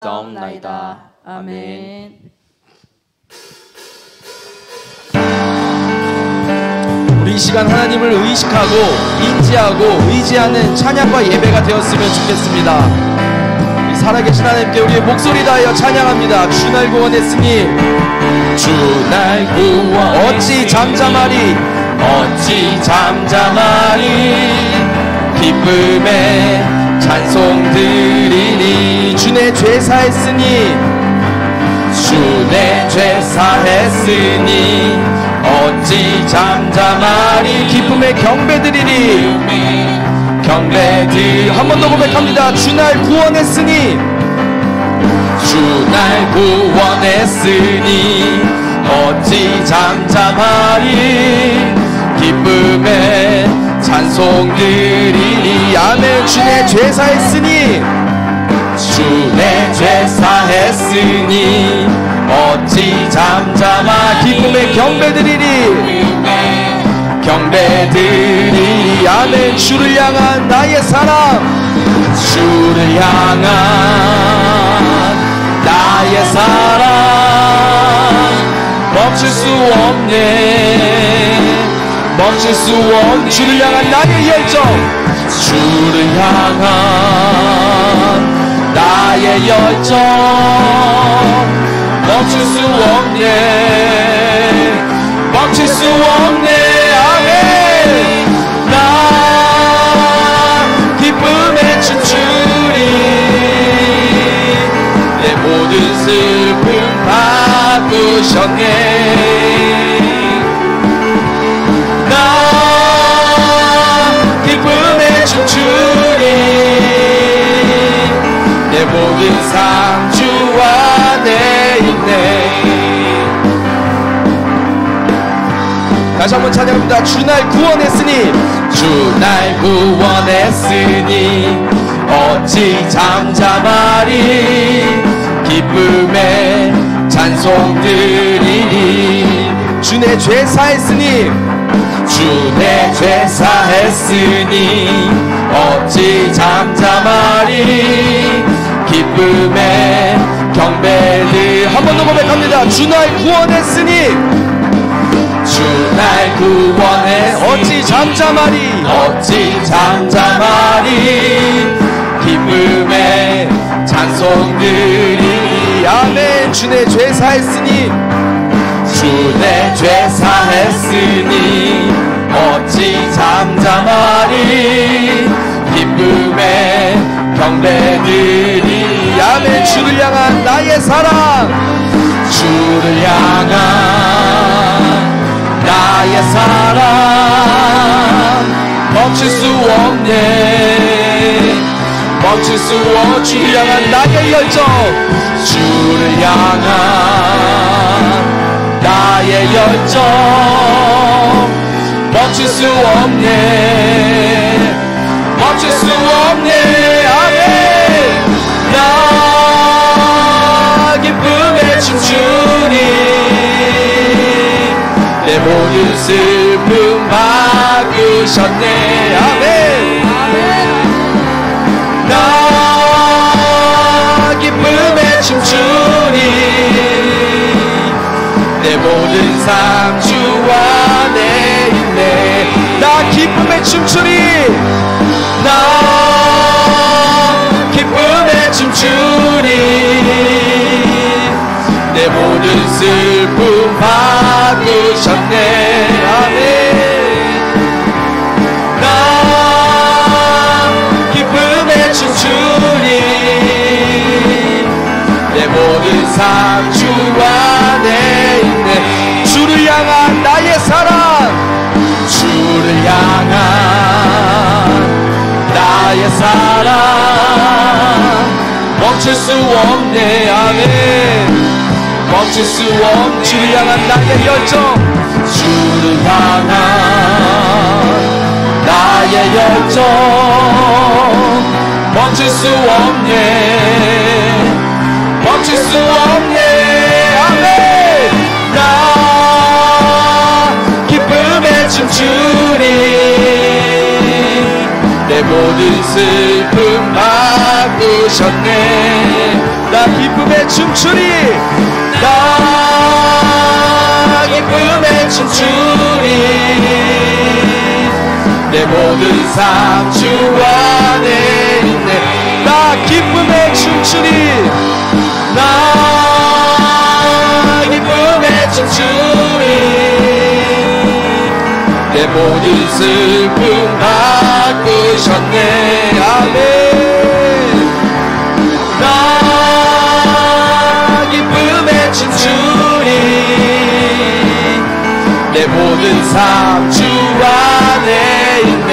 싸움나이다. 아멘. 우리 이 시간 하나님을 의식하고 인지하고 의지하는 찬양과 예배가 되었으면 좋겠습니다. 이 살아계신 하나님께 우리의 목소리 다하여 찬양합니다. 주 날 구원했으니 주 날 구원 어찌 잠잠하리 어찌 잠잠하리 기쁨에 찬송 드리니 주 내 죄 사했으니 주 내 죄 사했으니 어찌 잠잠하리 기쁨에 경배드리리 경배드리 한 번 더 고백합니다. 주 날 구원했으니 주 날 구원했으니 어찌 잠잠하리 기쁨에 찬송 드리리 아멘. 주 내 죄 사했으니 주 내 죄 사했으니 어찌 잠잠하 기쁨에 경배드리리 경배드리리 아멘. 주를 향한 나의 사랑 주를 향한 나의 사랑 멈출 수 없네 멈출 수 없네 주를 향한 나의 열정 주를 향한 나의 열정 멈출 수 없네 멈출 수 없네 아멘. 나 기쁨에 춤추리 내 모든 슬픔 바꾸셨네 나 기쁨에 춤추리 내 모든 삶 주 안에 있네. 다시 한번 찬양합니다. 주 날 구원했으니 주 날 구원했으니 어찌 잠잠하리 기쁨에 찬송 드리리 주 내 죄 사했으니 주 내 죄 사했으니 어찌 잠잠하리 기쁨에 경배를 한 번 더 고백합니다. 주 날 구원했으니 주 날 구원해 어찌 잠잠하리 어찌 잠잠하리 기쁨에 찬송 드리리 아멘. 주 내 죄 사했으니 주 내 죄 사했으니 어찌 잠잠하리 기쁨에 경배드리 아멘. 주를 향한 나의 사랑 주를 향한 나의 사랑 멈출 수 없네 멈출 수 없네 주를 향한 나의 열정 주를 향한 나의 열정 멈출 수 없네 멈출 수 없네 아멘. 나 기쁨에 춤추니 내 모든 슬픔 바꾸셨네 아멘. 나 기쁨에 춤추니 내 모든 삶 주 안에 있네 나 기쁨에 춤추리 나 기쁨에 춤추리 내 모든 슬픔 바꾸셨네 아멘. 나 기쁨에 춤추리 내 모든 삶 주 안에 있네 주를 향한 나의 사랑 주를 향한 나의 사랑 멈출 수 없네 아멘. 멈출 수 없네 주를 향한 나의 열정 주를 향한 나의 열정 멈출 수 없네 멈출 수 없네 아멘. 나 기쁨에 춤추리 내 모든 슬픔 바꾸셨네. 나 기쁨에 춤추리. 나 기쁨에 춤추리. 내 모든 삶 주 안에 있네. 나 기쁨에 춤추리. 나 기쁨에 춤추리. 내 모든 슬픔 바꾸셨네. 아멘. 나 기쁨에 춤추리. 내 모든 삶 주 안에 있네.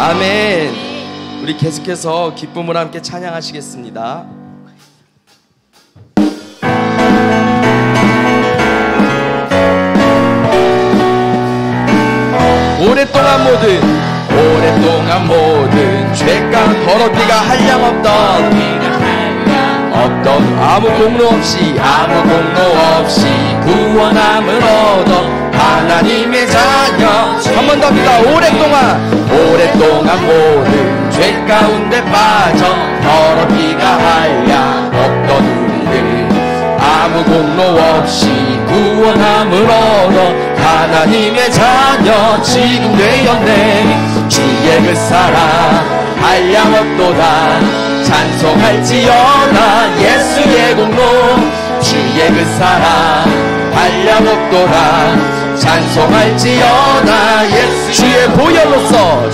아멘. 우리 계속해서 기쁨으로 함께 찬양하시겠습니다. 오랫동안 모든 죄가 더럽기가 한량없던 아무 공로 없이 구원함을 얻어 하나님의 자녀. 한 번 더 합니다. 오랫동안 모든 죄 가운데 빠져 더럽기가 한량없던 우리를 아무 공로 없이 구원함을 얻어 하나님의 자녀 지금 되었네. 주의 그 사랑 한량없도다. 찬송할지어다. 예수의 공로. 주의 그 사랑 한량없도다. 찬송할지어다. 예수 주의 보혈로서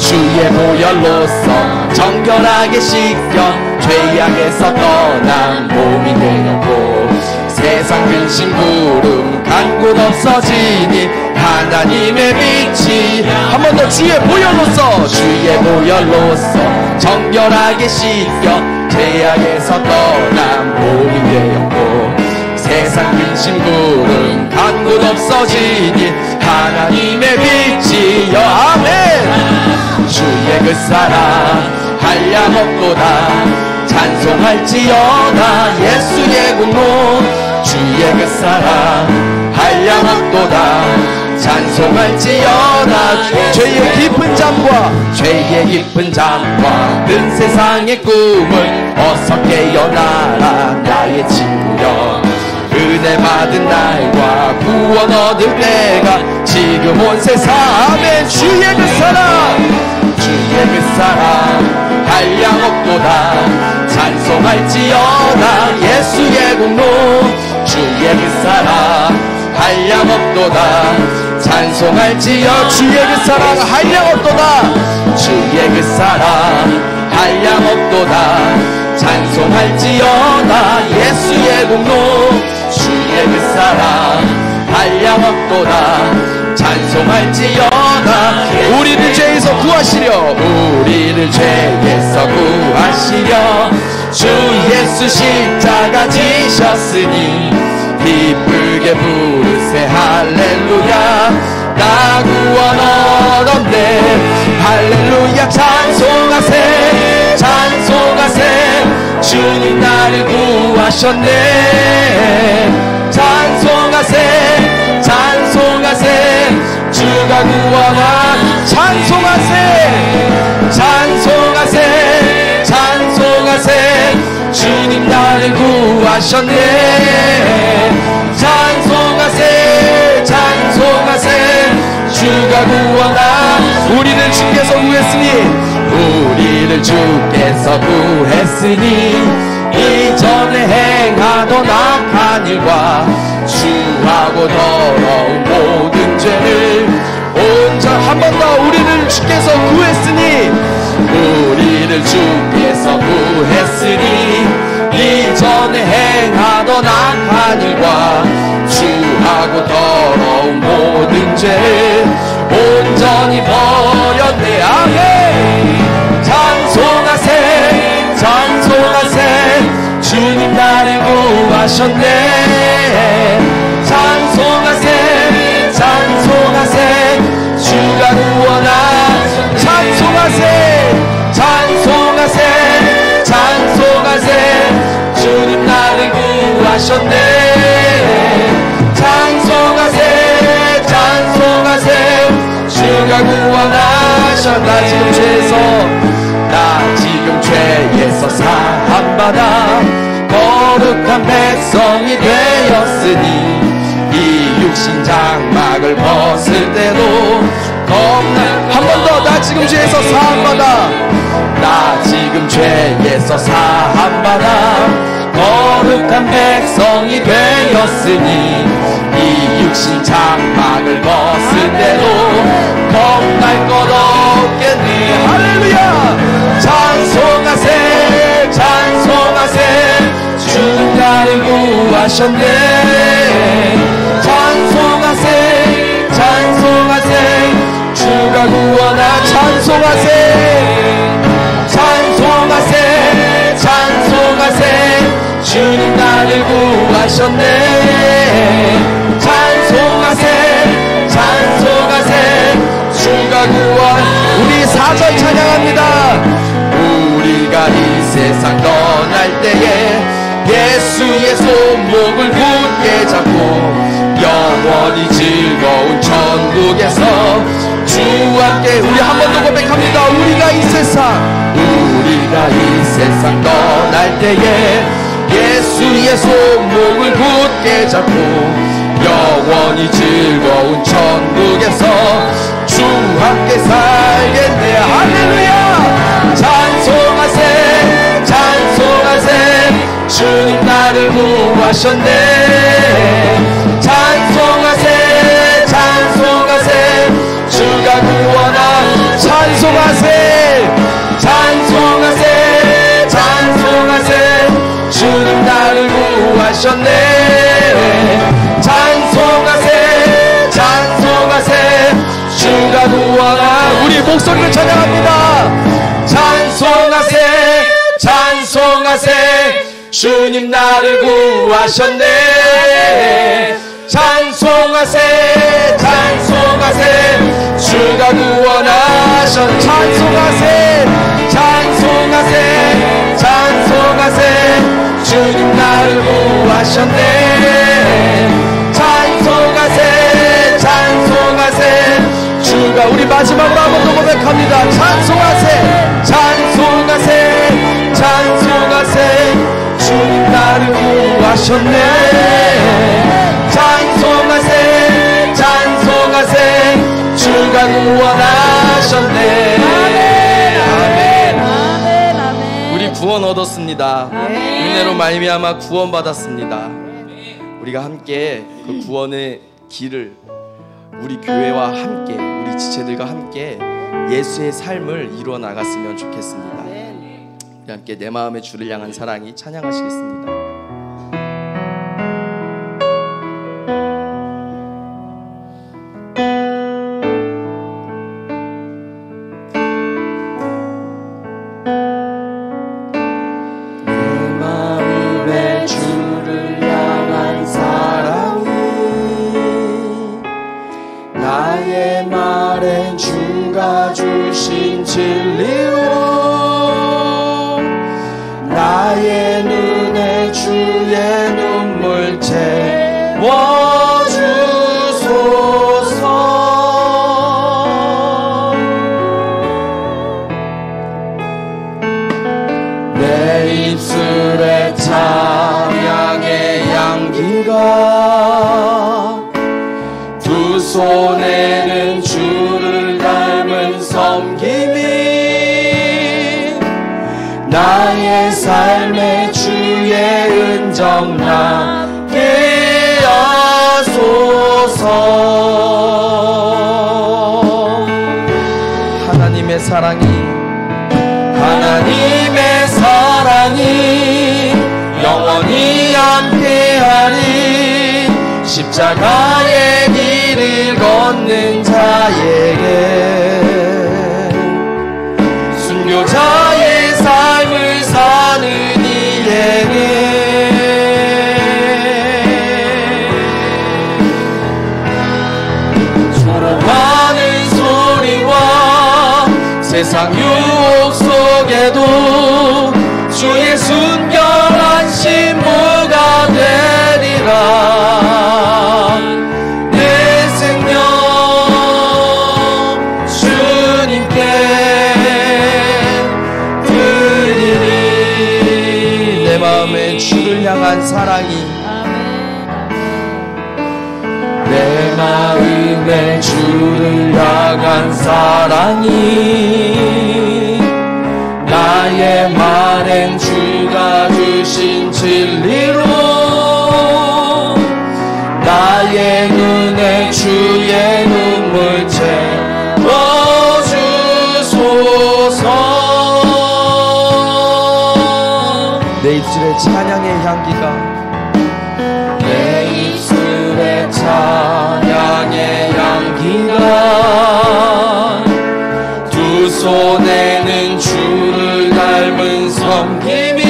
정결하게 씻겨 죄악에서 떠난 몸이 되었고 세상 근심 구름 간 곳 없어지니 하나님의 빛이. 한 번 더. 주의 보혈로서 정결하게 씻겨 죄악에서 떠난 몸이 되었고 세상 근심 구름 간 곳 없어지니 하나님의 빛이여. 아멘. 주의 그 사랑 한량없도다. 찬송할지어다. 예수의 공로. 주의 그 사랑 한량없도다. 찬송할지어다. 죄의 깊은 잠과 큰 세상의 꿈을 어서 깨어나라. 나의 친구여. 은혜 받은 날과 구원 얻을 때가 지금 온 세상. 아멘. 주의 그 사랑 한량없도다. 찬송할지어다. 예수의 공로. 주의 그 사랑 한량없도다. 찬송할지어. 주의 그 사랑 한량없도다. 주의 그 사랑 한량없도다. 찬송할지어다. 예수의 공로. 주의 그 사랑 한량없도다. 찬송할지어다. 우리를 죄에서 구하시려. 주 예수 십자가 지셨으니 기쁘게 부르세 할렐루야. 나 구원 얻었네. 할렐루야. 찬송하세. 주님 나를 구하셨네. 찬송하세. 주가 구원한. 찬송하세. 주님 나를 구하셨네. 찬송하세. 주가 구원한. 우리를 주께서 구했으니 이전에 행하던 악한 일과 주하고 더러운 모든 죄를 온전. 한 번 더. 우리를 주께서 구했으니 이전에 행하던 악한 일과 주하고 더러운 모든 죄를 온전히 버렸네. 아멘. 찬송하세. 주님 나를 구하셨네. 찬송하세. 주가 구원한. 찬송하세. 주님 나를 구하셨네. 찬송하세. 주가 구원하셨네. 할렐루야. 나 지금 죄에서 사함받아 거룩한 백성이 되었으니 이 육신 장막을 벗을 때도 겁나. 한 번 더. 나 지금 죄에서 사함받아. 나 지금 죄에서 사함받아 거룩한 백성이 되었으니 이 육신 장막을 벗을 때도 겁날 것 없겠니. 할렐루야. 찬송하세 찬송하세 주는 나를 구하셨네. 찬송하세 찬송하세 주가 구원하. 찬송하세 찬송하세 찬송하세 주님 나를 구하셨네. 찬송하세 찬송하세 주가 구원. 우리 4절 찬양합니다. 우리가 이 세상 떠날 때에 예수의 손목을 굳게 잡고 영원히 즐거운 천국에서 주와 함께. 우리 한 번 더 고백합니다. 우리가 이 세상 떠날 때에 예수의 손목을 굳게 잡고 영원히 즐거운 천국에서 주와 함께 살겠네. 할렐루야. 찬송하세 찬송하세 주님 나를 구하셨네. 찬송하세 찬송하세 주가 구원하. 찬송하세 찬송하세 찬송하세 주님 나를 구하셨네. 찬송하세 찬송하세 주가 구원하. 우리 목소리를 찬양합니다. 찬송하세 찬송하세 주님 나를 구하셨네. 찬송하세 찬송하세 주가 구원하셨네. 찬송하세 찬송하세 찬송하세 주님 나를 구하셨네. 찬송하세 찬송하세 주가. 우리 마지막으로 한 번 더 고백합니다. 찬송하세 찬송하세 찬송하세 주님 나를 구하셨네. 찬송하세 찬송하세 주가 구원하셨네. 아멘. 아멘. 아멘. 우리 구원 얻었습니다. 아멘. 은혜로 말미암아 구원 받았습니다. 우리가 함께 그 구원의 길을 우리 교회와 함께 우리 지체들과 함께 예수의 삶을 이루어 나갔으면 좋겠습니다. 우리 함께 내 마음의 주를 향한 사랑이 찬양하시겠습니다. 손에는 주를 닮은 섬김이 나의 삶의 주의 은정 남게 하소서. 하나님의 사랑이 영원히 함께하리. 십자가의 길을 걷는 자에게 순교자의 삶을 사는 이에게 조롱하는 소리와 세상 유혹 속에도 주의 순결한 신부가 되리라. 내 생명 주님께 마음에 주를 향한 사랑이, 내 마음에 주를 향한 사랑이, 나의 말엔 주가 주신 진리로, 나의 눈에 주의 눈물 채워주소서. 내 입술에 찬양의 향기가, 내 입술에 찬양의 향기가, 두 손에는 주를 닮은 섬김이,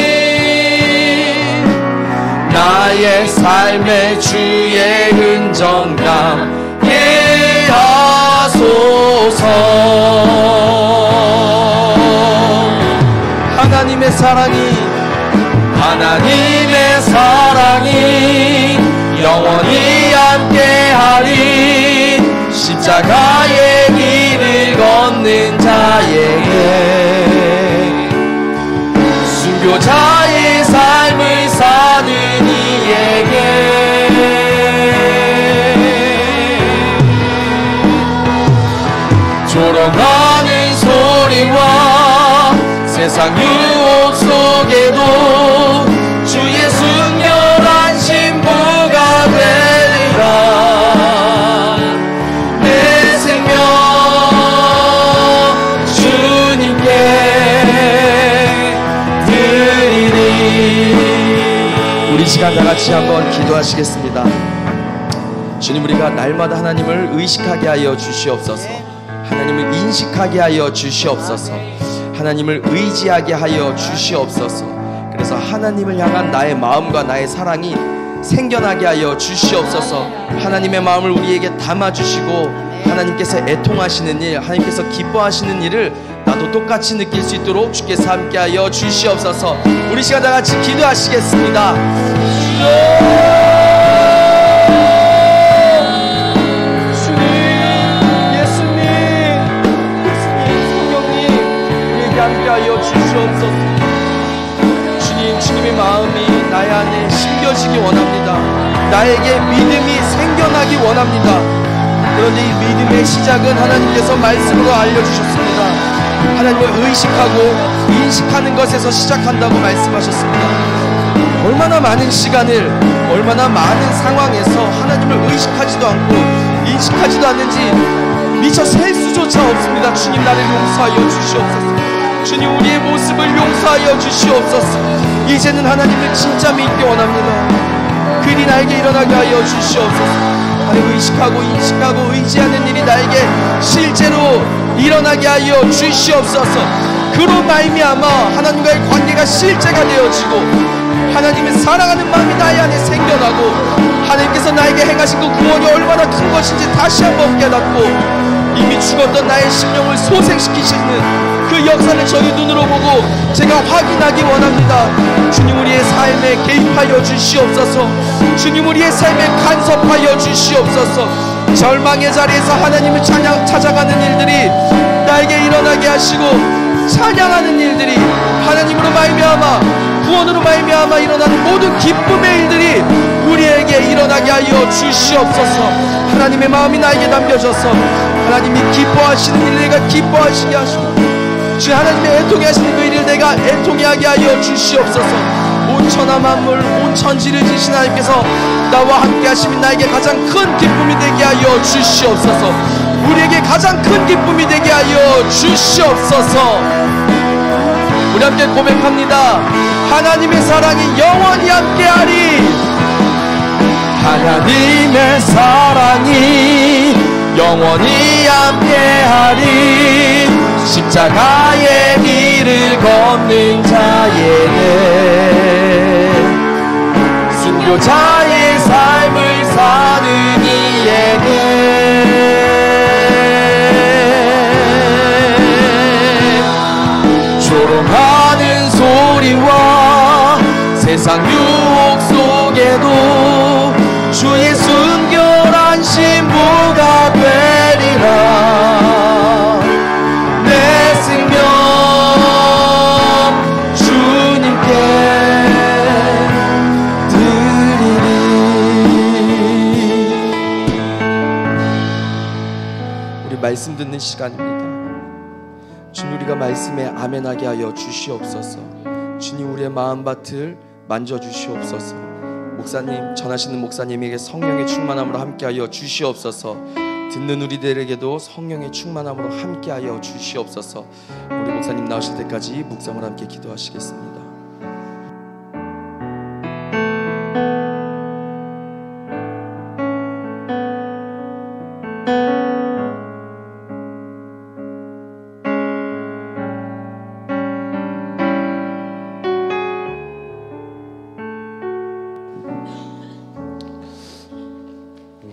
나의 삶에 주의 흔적 남게 하소서. 하나님의 사랑이 영원히 함께하리. 십자가의 길을 걷는 자에게, 순교자의 삶을 사는 이에게, 조롱하는 소리와 세상 유혹 속에도 주의 순결한 신부가 되리라. 내 생명 주님께 드리리. 우리 시간 다 같이 한번 기도하시겠습니다. 주님, 우리가 날마다 하나님을 의식하게 하여 주시옵소서. 하나님을 인식하게 하여 주시옵소서. 하나님을 의지하게 하여 주시옵소서. 그래서 하나님을 향한 나의 마음과 나의 사랑이 생겨나게 하여 주시옵소서. 하나님의 마음을 우리에게 담아주시고, 하나님께서 애통하시는 일, 하나님께서 기뻐하시는 일을 나도 똑같이 느낄 수 있도록 주께서 함께 하여 주시옵소서. 우리 시간 다 같이 기도하시겠습니다. 함께하여 주시옵소서. 주님의 마음이 나의 안에 심겨지기 원합니다. 나에게 믿음이 생겨나기 원합니다. 그런데 이 믿음의 시작은 하나님께서 말씀으로 알려주셨습니다. 하나님을 의식하고 인식하는 것에서 시작한다고 말씀하셨습니다. 얼마나 많은 시간을, 얼마나 많은 상황에서 하나님을 의식하지도 않고 인식하지도 않는지 미처 셀 수조차 없습니다. 주님, 나를 용서하여 주시옵소서. 주님, 우리의 모습을 용서하여 주시옵소서. 이제는 하나님을 진짜 믿기 원합니다. 그리 나에게 일어나게 하여 주시옵소서. 하나님을 의식하고 인식하고 의지하는 일이 나에게 실제로 일어나게 하여 주시옵소서. 그로 말미암아 하나님과의 관계가 실제가 되어지고, 하나님을 사랑하는 마음이 나의 안에 생겨나고, 하나님께서 나에게 행하신 그 구원이 얼마나 큰 것인지 다시 한번 깨닫고, 이미 죽었던 나의 심령을 소생시키시는 그 역사를 저희 눈으로 보고 제가 확인하기 원합니다. 주님, 우리의 삶에 개입하여 주시옵소서. 주님, 우리의 삶에 간섭하여 주시옵소서. 절망의 자리에서 하나님을 찾아가는 일들이 나에게 일어나게 하시고, 찬양하는 일들이 하나님으로 말미암아, 구원으로 말미암아 일어나는 모든 기쁨의 일들이 우리에게 일어나게 하여 주시옵소서. 하나님의 마음이 나에게 남겨져서 하나님이 기뻐하시는 일을 내가 기뻐하시게 하시고, 주 하나님의 애통해 하시는 그 일을 내가 애통해 하게 하여 주시옵소서. 온 천하 만물, 온 천지를 지신 하나님께서 나와 함께 하시면 나에게 가장 큰 기쁨이 되게 하여 주시옵소서. 우리에게 가장 큰 기쁨이 되게 하여 주시옵소서. 우리 함께 고백합니다. 하나님의 사랑이 영원히 함께하리. 하나님의 사랑이 영원히 함께하리. 십자가의 길을 걷는 자에게, 순교자의 삶을 사는 이에게, 조롱하는 소리와 세상 유혹 속에도 주의 순결한 신부가 되리라. 내 생명 주님께 말씀 듣는 시간입니다. 주님, 우리가 말씀에 아멘하게 하여 주시옵소서. 주님, 우리의 마음밭을 만져주시옵소서. 목사님, 전하시는 목사님에게 성령의 충만함으로 함께하여 주시옵소서. 듣는 우리들에게도 성령의 충만함으로 함께하여 주시옵소서. 우리 목사님 나오실 때까지 묵상을 함께 기도하시겠습니다.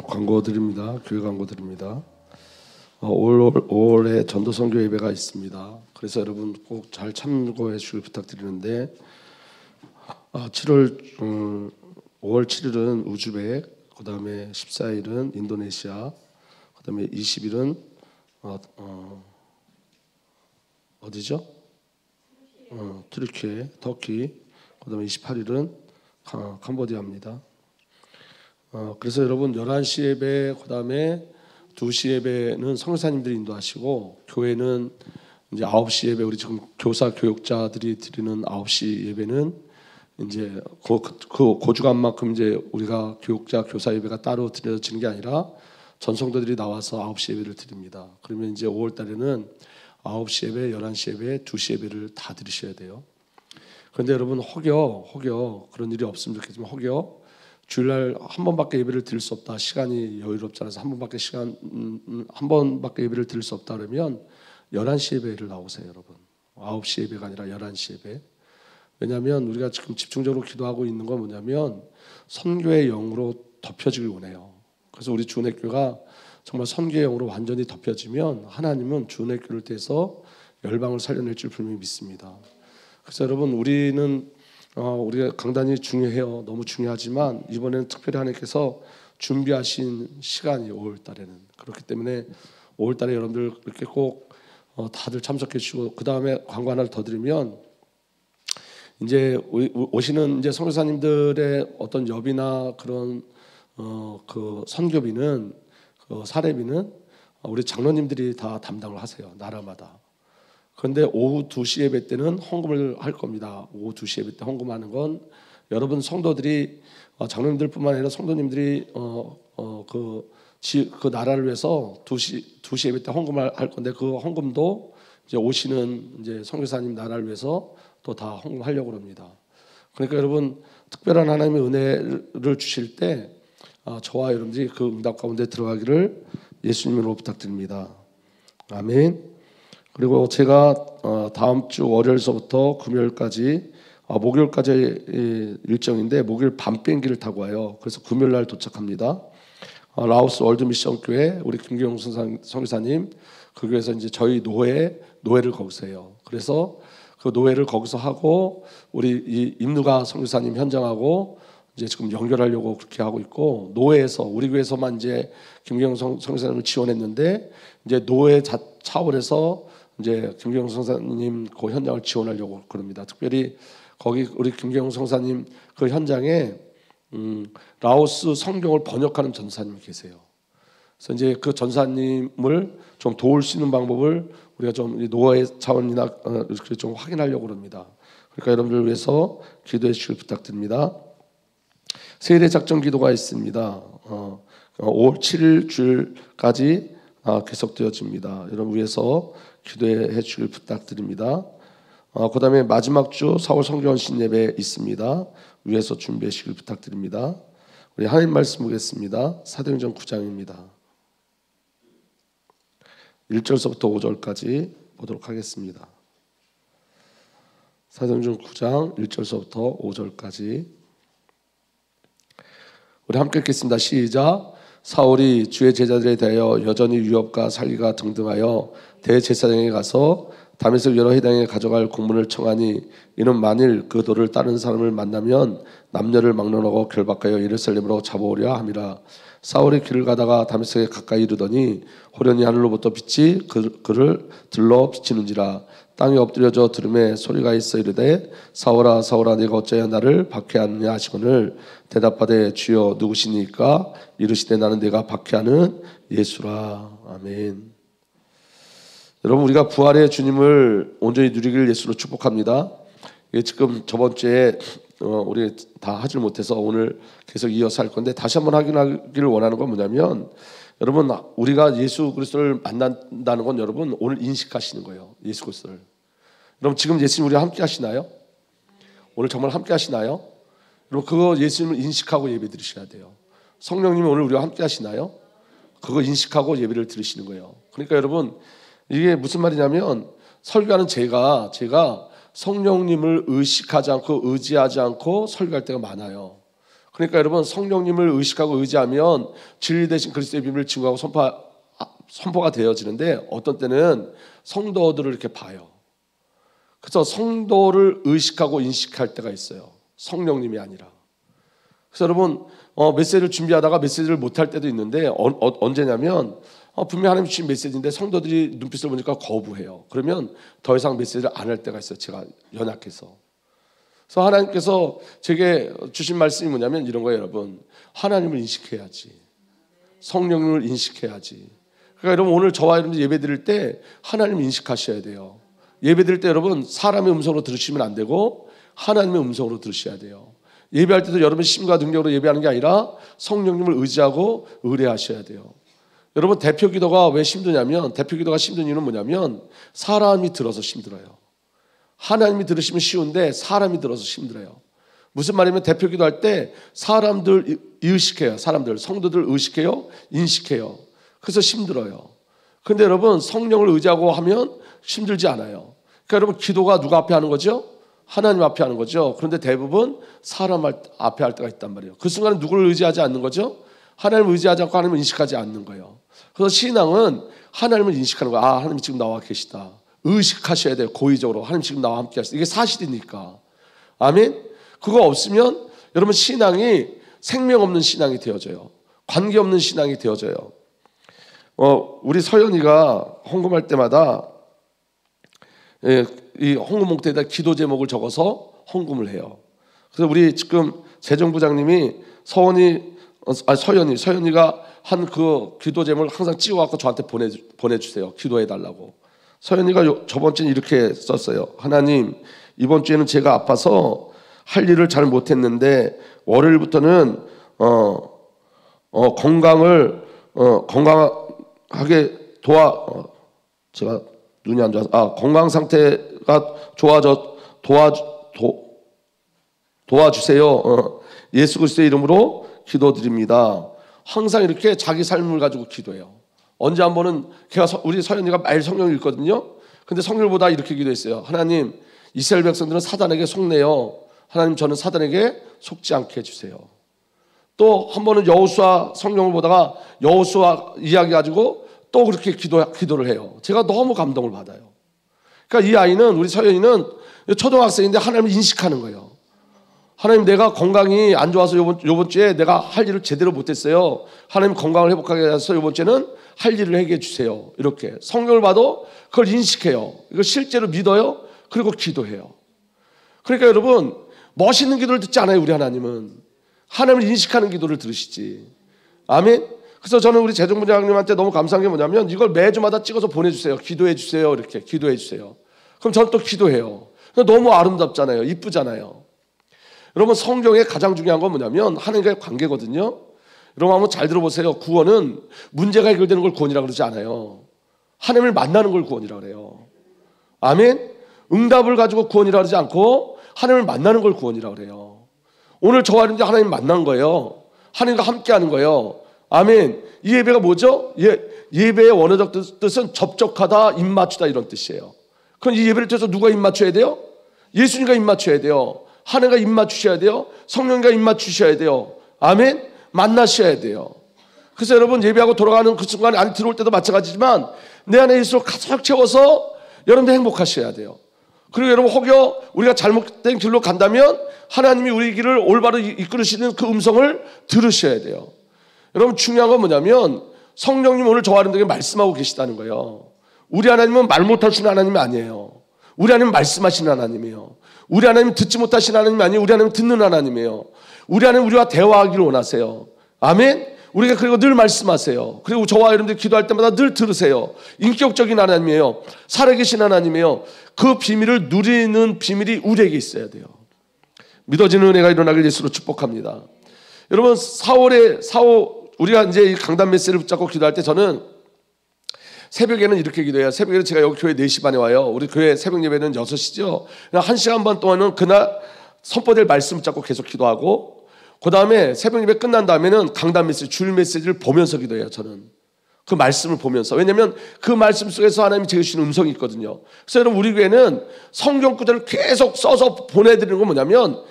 광고 드립니다. 교회 광고 드립니다. 5월에 전도선교 예배가 있습니다. 그래서 여러분 꼭 잘 참고해 주길 부탁드리는데 5월 7일은 우즈벡, 그 다음에 14일은 인도네시아, 그 다음에 20일은 어디죠? 튀르키예, 터키, 그 다음에 28일은 캄보디아입니다. 그래서 여러분 11시 예배, 그 다음에 2시 예배는 선교사님들이 인도하시고, 교회는 이제 9시 예배, 우리 지금 교사 교육자들이 드리는 9시 예배는 이제 그 주간만큼 이제 우리가 교육자 교사 예배가 따로 드려지는 게 아니라 전성도들이 나와서 9시 예배를 드립니다. 그러면 이제 5월 달에는 9시 예배, 11시 예배, 2시 예배를 다 드리셔야 돼요. 그런데 여러분 혹여 그런 일이 없으면 좋겠지만, 혹여 주일날 한 번밖에 예배를 드릴 수 없다, 시간이 여유롭지 않아서 한 번밖에 예배를 드릴 수 없다 그러면 11시 예배를 나오세요. 여러분 9시 예배가 아니라 11시 예배. 왜냐하면 우리가 지금 집중적으로 기도하고 있는 건 뭐냐면 선교의 영으로 덮여지길 원해요. 그래서 우리 주은혜교가 정말 선교의 영으로 완전히 덮여지면 하나님은 주은혜교를 통해서 열방을 살려낼 줄 분명히 믿습니다. 그래서 여러분 우리가 강단이 중요해요. 너무 중요하지만 이번에는 특별히 하나님께서 준비하신 시간이 5월 달에는 그렇기 때문에 5월 달에 여러분들 이렇게 꼭 다들 참석해 주시고, 그 다음에 광고 하나를 더 드리면, 이제 오시는 이제 선교사님들의 어떤 여비나 그런 그 선교비는, 그 사례비는 우리 장로님들이 다 담당을 하세요, 나라마다. 그런데 오후 2시 예배 때는 헌금을 할 겁니다. 오후 2시 예배 때 헌금하는 건 여러분 성도들이, 장로님들뿐만 아니라 성도님들이 그 나라를 위해서 2시 예배 때 헌금을 할 건데, 그 헌금도 이제 오시는 이제 선교사님 나라를 위해서 또 다 헌금하려고 합니다. 그러니까 여러분 특별한 하나님의 은혜를 주실 때 저와 여러분들이 그 응답 가운데 들어가기를 예수님으로 부탁드립니다. 아멘. 그리고 제가 다음 주 월요일서부터 금요일까지, 목요일까지 일정인데 목요일 밤 비행기를 타고 와요. 그래서 금요일 날 도착합니다. 라오스 월드 미션 교회 우리 김기용 선교사님, 그 교회에서 이제 저희 노회를 거기서 해요. 그래서 그 노회를 거기서 하고, 우리 이 임누가 선교사님 현장하고 이제 지금 연결하려고 그렇게 하고 있고, 노회에서 우리 교회에서만 이제 김기용 선교사님을 지원했는데, 이제 노회 차원에서 이제 김기용 선교사님 그 현장을 지원하려고 그럽니다. 특별히 거기 우리 김기용 선교사님 그 현장에 라오스 성경을 번역하는 전사님이 계세요. 그래서 이제 그 전사님을 좀 도울 수 있는 방법을 우리가 좀 노예 차원이나 이렇게 좀 확인하려고 합니다. 그러니까 여러분들 위해서 기도해 주시길 부탁드립니다. 세례 작전 기도가 있습니다. 5월 7일 주일까지 계속되어집니다. 여러분 위해서 기도해 주시길 부탁드립니다. 그 다음에 마지막 주 4월 성경헌신 예배 있습니다. 위에서 준비해 주시길 부탁드립니다. 우리 하나님 말씀 보겠습니다. 사도행전 9장입니다. 1절서부터 5절까지 보도록 하겠습니다. 사도행전 9장 1절서부터 5절까지 우리 함께 읽겠습니다. 시작. 사울이 주의 제자들에 대하여 여전히 유업과 살리가 등등하여 대제사장에 가서 다메섹 여러 회당에 가져갈 공문을 청하니, 이는 만일 그 도를 따르는 사람을 만나면 남녀를 막론하고 결박하여 예루살렘으로 잡아오려 함이라. 사울이 길을 가다가 다메섹에 가까이 이르더니 호련히 하늘로부터 빛이 그를 들러 비치는지라. 땅에 엎드려져 들음에 소리가 있어 이르되 사울아 사울아 네가 어찌하여 나를 박해하느냐 하시거늘 대답하되 주여 누구시니까? 이르시되 나는 네가 박해하는 예수라. 아멘. 여러분, 우리가 부활의 주님을 온전히 누리길 예수로 축복합니다. 이게 지금 저번 주에 우리 다 하질 못해서 오늘 계속 이어서 할 건데, 다시 한번 확인하기를 원하는 건 뭐냐면, 여러분, 우리가 예수 그리스도를 만난다는 건 여러분 오늘 인식하시는 거예요. 예수 그리스도를. 여러분, 지금 예수님 우리와 함께 하시나요? 오늘 정말 함께 하시나요? 여러분, 그거 예수님을 인식하고 예배 드리셔야 돼요. 성령님이 오늘 우리와 함께 하시나요? 그거 인식하고 예배를 드리시는 거예요. 그러니까 여러분, 이게 무슨 말이냐면, 설교하는 제가 성령님을 의식하지 않고 의지하지 않고 설교할 때가 많아요. 그러니까 여러분, 성령님을 의식하고 의지하면 진리 대신 그리스도의 비밀을 증거하고 선포가 되어지는데, 어떤 때는 성도들을 이렇게 봐요. 그래서 성도를 의식하고 인식할 때가 있어요. 성령님이 아니라. 그래서 여러분, 메시지를 준비하다가 메시지를 못할 때도 있는데, 언제냐면 분명히 하나님 주신 메시지인데 성도들이 눈빛을 보니까 거부해요. 그러면 더 이상 메시지를 안 할 때가 있어요. 제가 연약해서. 그래서 하나님께서 제게 주신 말씀이 뭐냐면 이런 거예요. 여러분, 하나님을 인식해야지. 성령님을 인식해야지. 그러니까 여러분, 오늘 저와 여러분 예배 드릴 때 하나님을 인식하셔야 돼요. 예배 드릴 때 여러분, 사람의 음성으로 들으시면 안 되고 하나님의 음성으로 들으셔야 돼요. 예배할 때도 여러분 심과 능력으로 예배하는 게 아니라 성령님을 의지하고 의뢰하셔야 돼요. 여러분, 대표 기도가 왜 힘드냐면, 대표 기도가 힘든 이유는 뭐냐면 사람이 들어서 힘들어요. 하나님이 들으시면 쉬운데 사람이 들어서 힘들어요. 무슨 말이냐면, 대표 기도할 때 사람들 의식해요. 사람들, 성도들 의식해요. 인식해요. 그래서 힘들어요. 그런데 여러분, 성령을 의지하고 하면 힘들지 않아요. 그러니까 여러분, 기도가 누가 앞에 하는 거죠? 하나님 앞에 하는 거죠. 그런데 대부분 사람 앞에 할 때가 있단 말이에요. 그 순간에 누구를 의지하지 않는 거죠? 하나님을 의지하지 않고 하나님을 인식하지 않는 거예요. 그래서 신앙은 하나님을 인식하는 거예요. 아, 하나님이 지금 나와 계시다. 의식하셔야 돼요. 고의적으로. 하나님 지금 나와 함께 하시다. 이게 사실이니까. 아멘? 그거 없으면 여러분, 신앙이 생명 없는 신앙이 되어져요. 관계 없는 신앙이 되어져요. 우리 서연이가 헌금할 때마다 이 헌금 봉투에다 기도 제목을 적어서 헌금을 해요. 그래서 우리 지금 재정부장님이 서연이가 한 그 기도 제목을 항상 찍어갖고 저한테 보내주세요. 기도해달라고. 서연이가 저번 주에 이렇게 썼어요. 하나님, 이번 주에는 제가 아파서 할 일을 잘 못했는데 월요일부터는 건강하게 제가 눈이 안 좋아서 건강 상태가 도와주세요. 예수 그리스도의 이름으로 기도드립니다. 항상 이렇게 자기 삶을 가지고 기도해요. 언제 한 번은 우리 서연이가 매일 성경을 읽거든요. 근데 성경을 보다 이렇게 기도했어요. 하나님, 이스라엘 백성들은 사단에게 속네요. 하나님, 저는 사단에게 속지 않게 해주세요. 또 한 번은 여호수아 성경을 보다가 여호수아 이야기 가지고 또 그렇게 기도를 해요. 제가 너무 감동을 받아요. 그러니까 이 아이는, 우리 서연이는 초등학생인데 하나님을 인식하는 거예요. 하나님, 내가 건강이 안 좋아서 요번 주에 내가 할 일을 제대로 못했어요. 하나님, 건강을 회복하게 해서 요번 주에는 할 일을 하게 해주세요. 이렇게 성경을 봐도 그걸 인식해요. 이걸 실제로 믿어요. 그리고 기도해요. 그러니까 여러분, 멋있는 기도를 듣지 않아요. 우리 하나님은 하나님을 인식하는 기도를 들으시지. 아멘. 그래서 저는 우리 재정부장님한테 너무 감사한 게 뭐냐면, 이걸 매주마다 찍어서 보내주세요. 기도해 주세요. 이렇게 기도해 주세요. 그럼 저는 또 기도해요. 너무 아름답잖아요. 이쁘잖아요. 여러분, 성경에 가장 중요한 건 뭐냐면 하나님과의 관계거든요. 여러분, 한번 잘 들어보세요. 구원은 문제가 해결되는 걸 구원이라고 그러지 않아요. 하나님을 만나는 걸 구원이라고 그래요. 아멘. 응답을 가지고 구원이라고 그러지 않고 하나님을 만나는 걸 구원이라고 그래요. 오늘 저와 여러분이 하나님 만난 거예요. 하나님과 함께하는 거예요. 아멘. 이 예배가 뭐죠? 예배의 원어적 뜻은 접촉하다, 입맞추다, 이런 뜻이에요. 그럼 이 예배를 통해서 누가 입맞춰야 돼요? 예수님과 입맞춰야 돼요. 하나님과 입맞추셔야 돼요. 성령과 입맞추셔야 돼요. 아멘. 만나셔야 돼요. 그래서 여러분, 예배하고 돌아가는 그 순간에 안에 들어올 때도 마찬가지지만 내 안에 예수를 가득 채워서 여러분들 행복하셔야 돼요. 그리고 여러분, 혹여 우리가 잘못된 길로 간다면 하나님이 우리 길을 올바로 이끌으시는 그 음성을 들으셔야 돼요. 여러분, 중요한 건 뭐냐면 성령님 오늘 저와 여러분들에게 말씀하고 계시다는 거예요. 우리 하나님은 말 못하시는 하나님이 아니에요. 우리 하나님은 말씀하시는 하나님이에요. 우리 하나님은 듣지 못하시는 하나님이 아니에요. 우리 하나님은 듣는 하나님이에요. 우리 하나님은 우리와 대화하기를 원하세요. 아멘. 우리가 그리고 늘 말씀하세요. 그리고 저와 여러분들 기도할 때마다 늘 들으세요. 인격적인 하나님이에요. 살아계신 하나님이에요. 그 비밀을 누리는 비밀이 우리에게 있어야 돼요. 믿어지는 은혜가 일어나길 예수로 축복합니다. 여러분, 4월 우리가 이제 강단 메시지를 붙잡고 기도할 때 저는 새벽에는 이렇게 기도해요. 새벽에는 제가 여기 교회 4시 반에 와요. 우리 교회 새벽 예배는 6시죠. 1시간 반 동안은 그날 선포될 말씀 붙잡고 계속 기도하고, 그 다음에 새벽 예배 끝난 다음에는 강단 메시지, 주일 메시지를 보면서 기도해요. 저는 그 말씀을 보면서. 왜냐하면 그 말씀 속에서 하나님이 제게 주시는 음성이 있거든요. 그래서 여러분, 우리 교회는 성경 구절을 계속 써서 보내드리는 건 뭐냐면,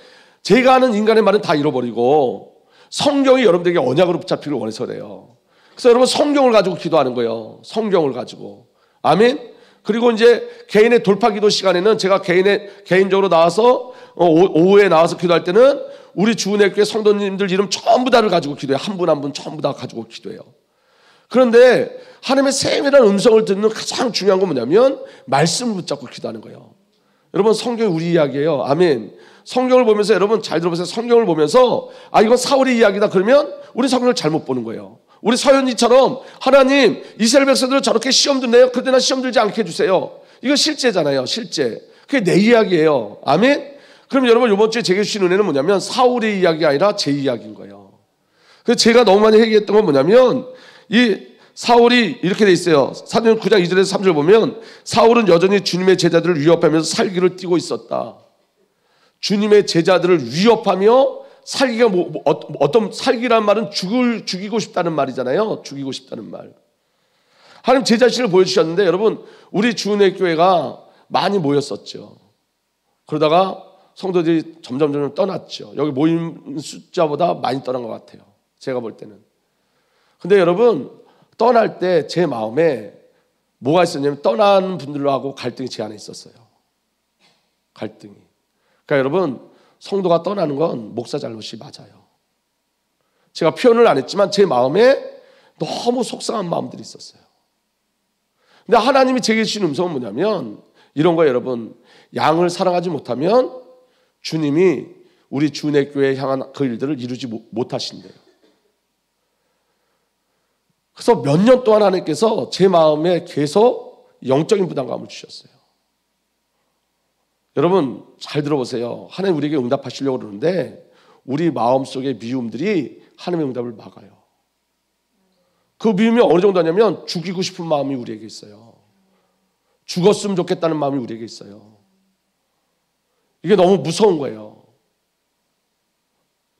제가 하는 인간의 말은 다 잃어버리고 성경이 여러분들에게 언약으로 붙잡히길 원해서 그래요. 그래서 여러분, 성경을 가지고 기도하는 거예요. 성경을 가지고. 아멘. 그리고 이제 개인의 돌파 기도 시간에는 제가 개인적으로 나와서 오후에 나와서 기도할 때는 우리 주은혜교회 성도님들 이름 전부 다를 가지고 기도해요. 한 분 한 분 전부 다 가지고 기도해요. 그런데 하나님의 세밀한 음성을 듣는 가장 중요한 건 뭐냐면 말씀을 붙잡고 기도하는 거예요. 여러분, 성경이 우리 이야기예요. 아멘. 성경을 보면서 여러분 잘 들어보세요. 성경을 보면서 이건 사울의 이야기다 그러면 우리 성경을 잘못 보는 거예요. 우리 서연이처럼 하나님 이스라엘 백성들을 저렇게 시험 듣네요. 그때 나 시험 들지 않게 해주세요. 이거 실제잖아요. 실제. 그게 내 이야기예요. 아멘. 그럼 여러분, 이번 주에 제게 주신 은혜는 뭐냐면 사울의 이야기가 아니라 제 이야기인 거예요. 그래서 제가 너무 많이 얘기했던 건 뭐냐면, 이 사울이 이렇게 돼 있어요. 사도행 9장 2절에서 3절 보면 사울은 여전히 주님의 제자들을 위협하면서 살기를 띠고 있었다. 주님의 제자들을 위협하며 살기가 어떤 살기란 말은 죽이고 싶다는 말이잖아요. 죽이고 싶다는 말. 하나님 제 자신을 보여주셨는데, 여러분, 우리 주은혜 교회가 많이 모였었죠. 그러다가 성도들이 점점 떠났죠. 여기 모임 숫자보다 많이 떠난 것 같아요. 제가 볼 때는. 근데 여러분, 떠날 때 제 마음에 뭐가 있었냐면, 떠난 분들하고 갈등이 제 안에 있었어요. 갈등이. 그러니까 여러분, 성도가 떠나는 건 목사 잘못이 맞아요. 제가 표현을 안 했지만 제 마음에 너무 속상한 마음들이 있었어요. 근데 하나님이 제게 주신 음성은 뭐냐면 이런 거예요. 여러분, 양을 사랑하지 못하면 주님이 우리 주은혜교회에 향한 그 일들을 이루지 못하신대요. 그래서 몇 년 동안 하나님께서 제 마음에 계속 영적인 부담감을 주셨어요. 여러분, 잘 들어보세요. 하나님 우리에게 응답하시려고 그러는데 우리 마음속의 미움들이 하나님의 응답을 막아요. 그 미움이 어느 정도 하냐면 죽이고 싶은 마음이 우리에게 있어요. 죽었으면 좋겠다는 마음이 우리에게 있어요. 이게 너무 무서운 거예요.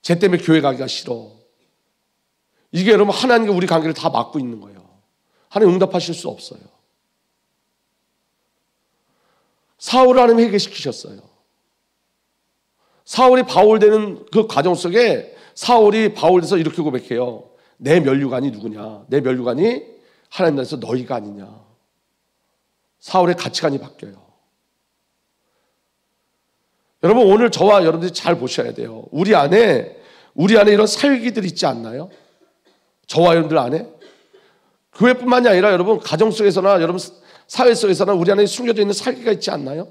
쟤 때문에 교회 가기가 싫어. 이게 여러분, 하나님과 우리 관계를 다 막고 있는 거예요. 하나님 응답하실 수 없어요. 사울을 하나님 회개시키셨어요. 사울이 바울 되는 그 과정 속에 사울이 바울 돼서 이렇게 고백해요. 내 면류관이 누구냐? 내 면류관이 하나님 나라에서 너희가 아니냐? 사울의 가치관이 바뀌어요. 여러분, 오늘 저와 여러분들이 잘 보셔야 돼요. 우리 안에 이런 살기들이 있지 않나요? 저와 여러분들 안에? 교회뿐만이 아니라 여러분 가정 속에서나 여러분 사회 속에서나 우리 안에 숨겨져 있는 살기가 있지 않나요?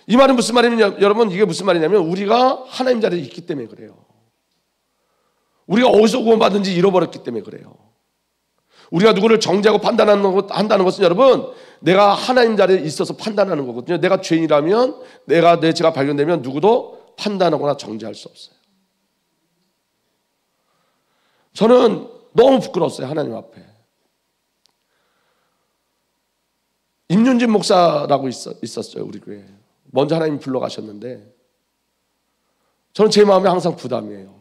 이 말은 무슨 말이냐면, 여러분, 이게 무슨 말이냐면 우리가 하나님 자리에 있기 때문에 그래요. 우리가 어디서 구원받은지 잃어버렸기 때문에 그래요. 우리가 누구를 정죄하고 한다는 것은 여러분, 내가 하나님 자리에 있어서 판단하는 거거든요. 내가 죄인이라면, 내 죄가 발견되면 누구도 판단하거나 정죄할 수 없어요. 저는 너무 부끄러웠어요. 하나님 앞에. 임윤진 목사라고 있었어요. 우리 교회에. 먼저 하나님 불러가셨는데 저는 제 마음에 항상 부담이에요.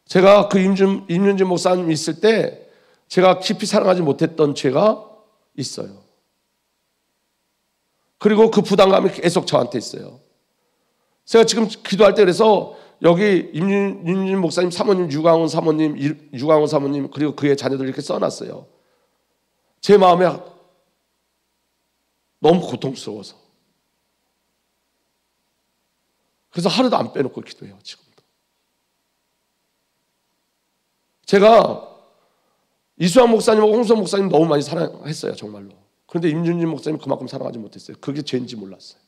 제가 그 임윤진 목사님 있을 때 제가 깊이 사랑하지 못했던 죄가 있어요. 그리고 그 부담감이 계속 저한테 있어요. 제가 지금 기도할 때 그래서 여기 임윤진 목사님 사모님, 유광훈 사모님 그리고 그의 자녀들 이렇게 써놨어요. 제 마음에 너무 고통스러워서. 그래서 하루도 안 빼놓고 기도해요. 지금도. 제가 이수환 목사님하고 홍수환 목사님 너무 많이 사랑했어요. 정말로. 그런데 임준진 목사님 그만큼 사랑하지 못했어요. 그게 죄인지 몰랐어요.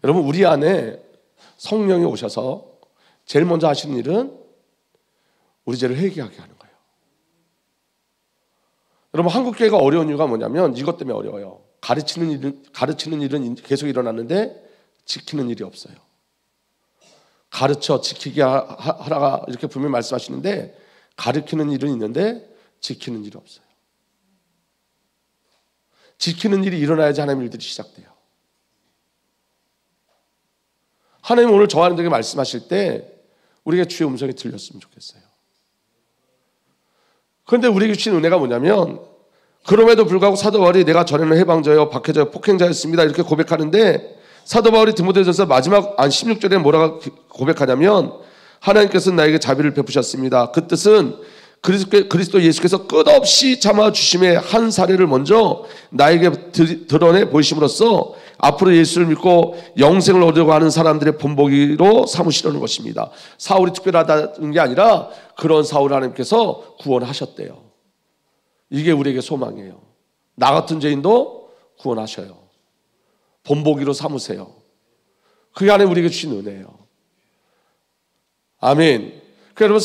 여러분, 우리 안에 성령이 오셔서 제일 먼저 하시는 일은 우리 죄를 회개하게 하는 거예요. 여러분, 한국교회가 어려운 이유가 뭐냐면 이것 때문에 어려워요. 가르치는 일은 계속 일어나는데 지키는 일이 없어요. 가르쳐 지키게 하라가 이렇게 분명히 말씀하시는데 가르치는 일은 있는데 지키는 일이 없어요. 지키는 일이 일어나야지 하나님의 일들이 시작돼요. 하나님 오늘 저와 여러분에게 말씀하실 때 우리가 주의 음성이 들렸으면 좋겠어요. 그런데 우리에게 주신 은혜가 뭐냐면 그럼에도 불구하고 사도 바울이 내가 전에는 해방자요 박해자요 폭행자였습니다 이렇게 고백하는데 사도 바울이 디모데전서 마지막 16절에 뭐라고 고백하냐면 하나님께서는 나에게 자비를 베푸셨습니다. 그 뜻은 그리스도 예수께서 끝없이 참아주심의 한 사례를 먼저 나에게 드러내 보이심으로써 앞으로 예수를 믿고 영생을 얻으려고 하는 사람들의 본보기로 삼으시려는 것입니다. 사울이 특별하다는 게 아니라 그런 사울을 하나님께서 구원하셨대요. 이게 우리에게 소망이에요. 나 같은 죄인도 구원하셔요. 본보기로 삼으세요. 그게 하나님 우리에게 주신 은혜예요. 아멘. 그러니까 여러분,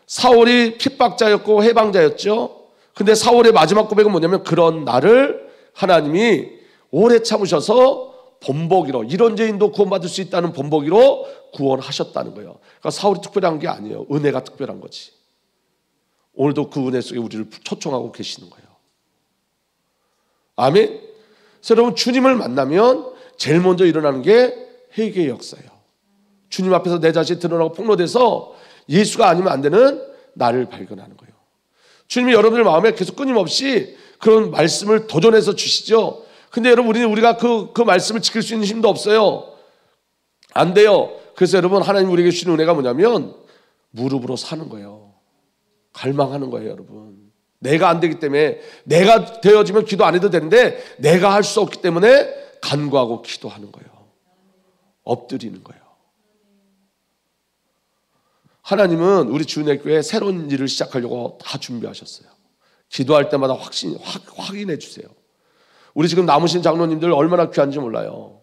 사울이 핍박자였고 해방자였죠. 근데 사울의 마지막 고백은 뭐냐면 그런 나를 하나님이 오래 참으셔서 본보기로, 이런 죄인도 구원받을 수 있다는 본보기로 구원하셨다는 거예요. 그러니까 사울이 특별한 게 아니에요. 은혜가 특별한 거지. 오늘도 그 은혜 속에 우리를 초청하고 계시는 거예요. 아멘. 그래서 여러분, 주님을 만나면 제일 먼저 일어나는 게 회개의 역사예요. 주님 앞에서 내 자신이 드러나고 폭로돼서 예수가 아니면 안 되는 나를 발견하는 거예요. 주님이 여러분들 마음에 계속 끊임없이 그런 말씀을 도전해서 주시죠. 근데 여러분, 우리가 그 말씀을 지킬 수 있는 힘도 없어요. 안 돼요. 그래서 여러분, 하나님 우리에게 주시는 은혜가 뭐냐면 무릎으로 사는 거예요. 갈망하는 거예요, 여러분. 내가 안 되기 때문에, 내가 되어지면 기도 안 해도 되는데 내가 할 수 없기 때문에 간구하고 기도하는 거예요. 엎드리는 거예요. 하나님은 우리 주은혜교회에 새로운 일을 시작하려고 다 준비하셨어요. 기도할 때마다 확인해 주세요. 우리 지금 남으신 장로님들 얼마나 귀한지 몰라요.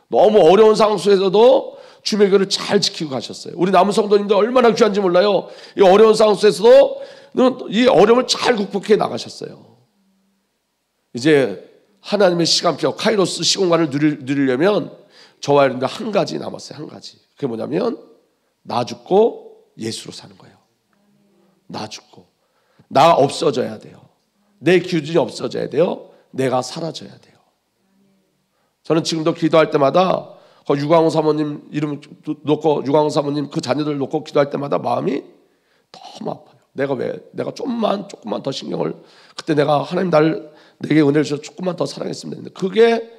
너무 어려운 상황 속에서도 주님의 교회를 잘 지키고 가셨어요. 우리 남은 성도님들 얼마나 귀한지 몰라요. 이 어려운 상황 속에서도 이 어려움을 잘 극복해 나가셨어요. 이제 하나님의 시간표, 카이로스 시공간을 누리려면 저와 여러분들 한 가지 남았어요. 한 가지. 그게 뭐냐면 나 죽고 예수로 사는 거예요. 나 죽고. 나 없어져야 돼요. 내 기준이 없어져야 돼요. 내가 사라져야 돼요. 저는 지금도 기도할 때마다 유광호 사모님 이름 놓고, 유광호 사모님 그 자녀들 놓고 기도할 때마다 마음이 너무 아파요. 내가 조금만 더 신경을, 그때 내가 하나님 내게 은혜를 주셔서 조금만 더 사랑했으면 되는데 그게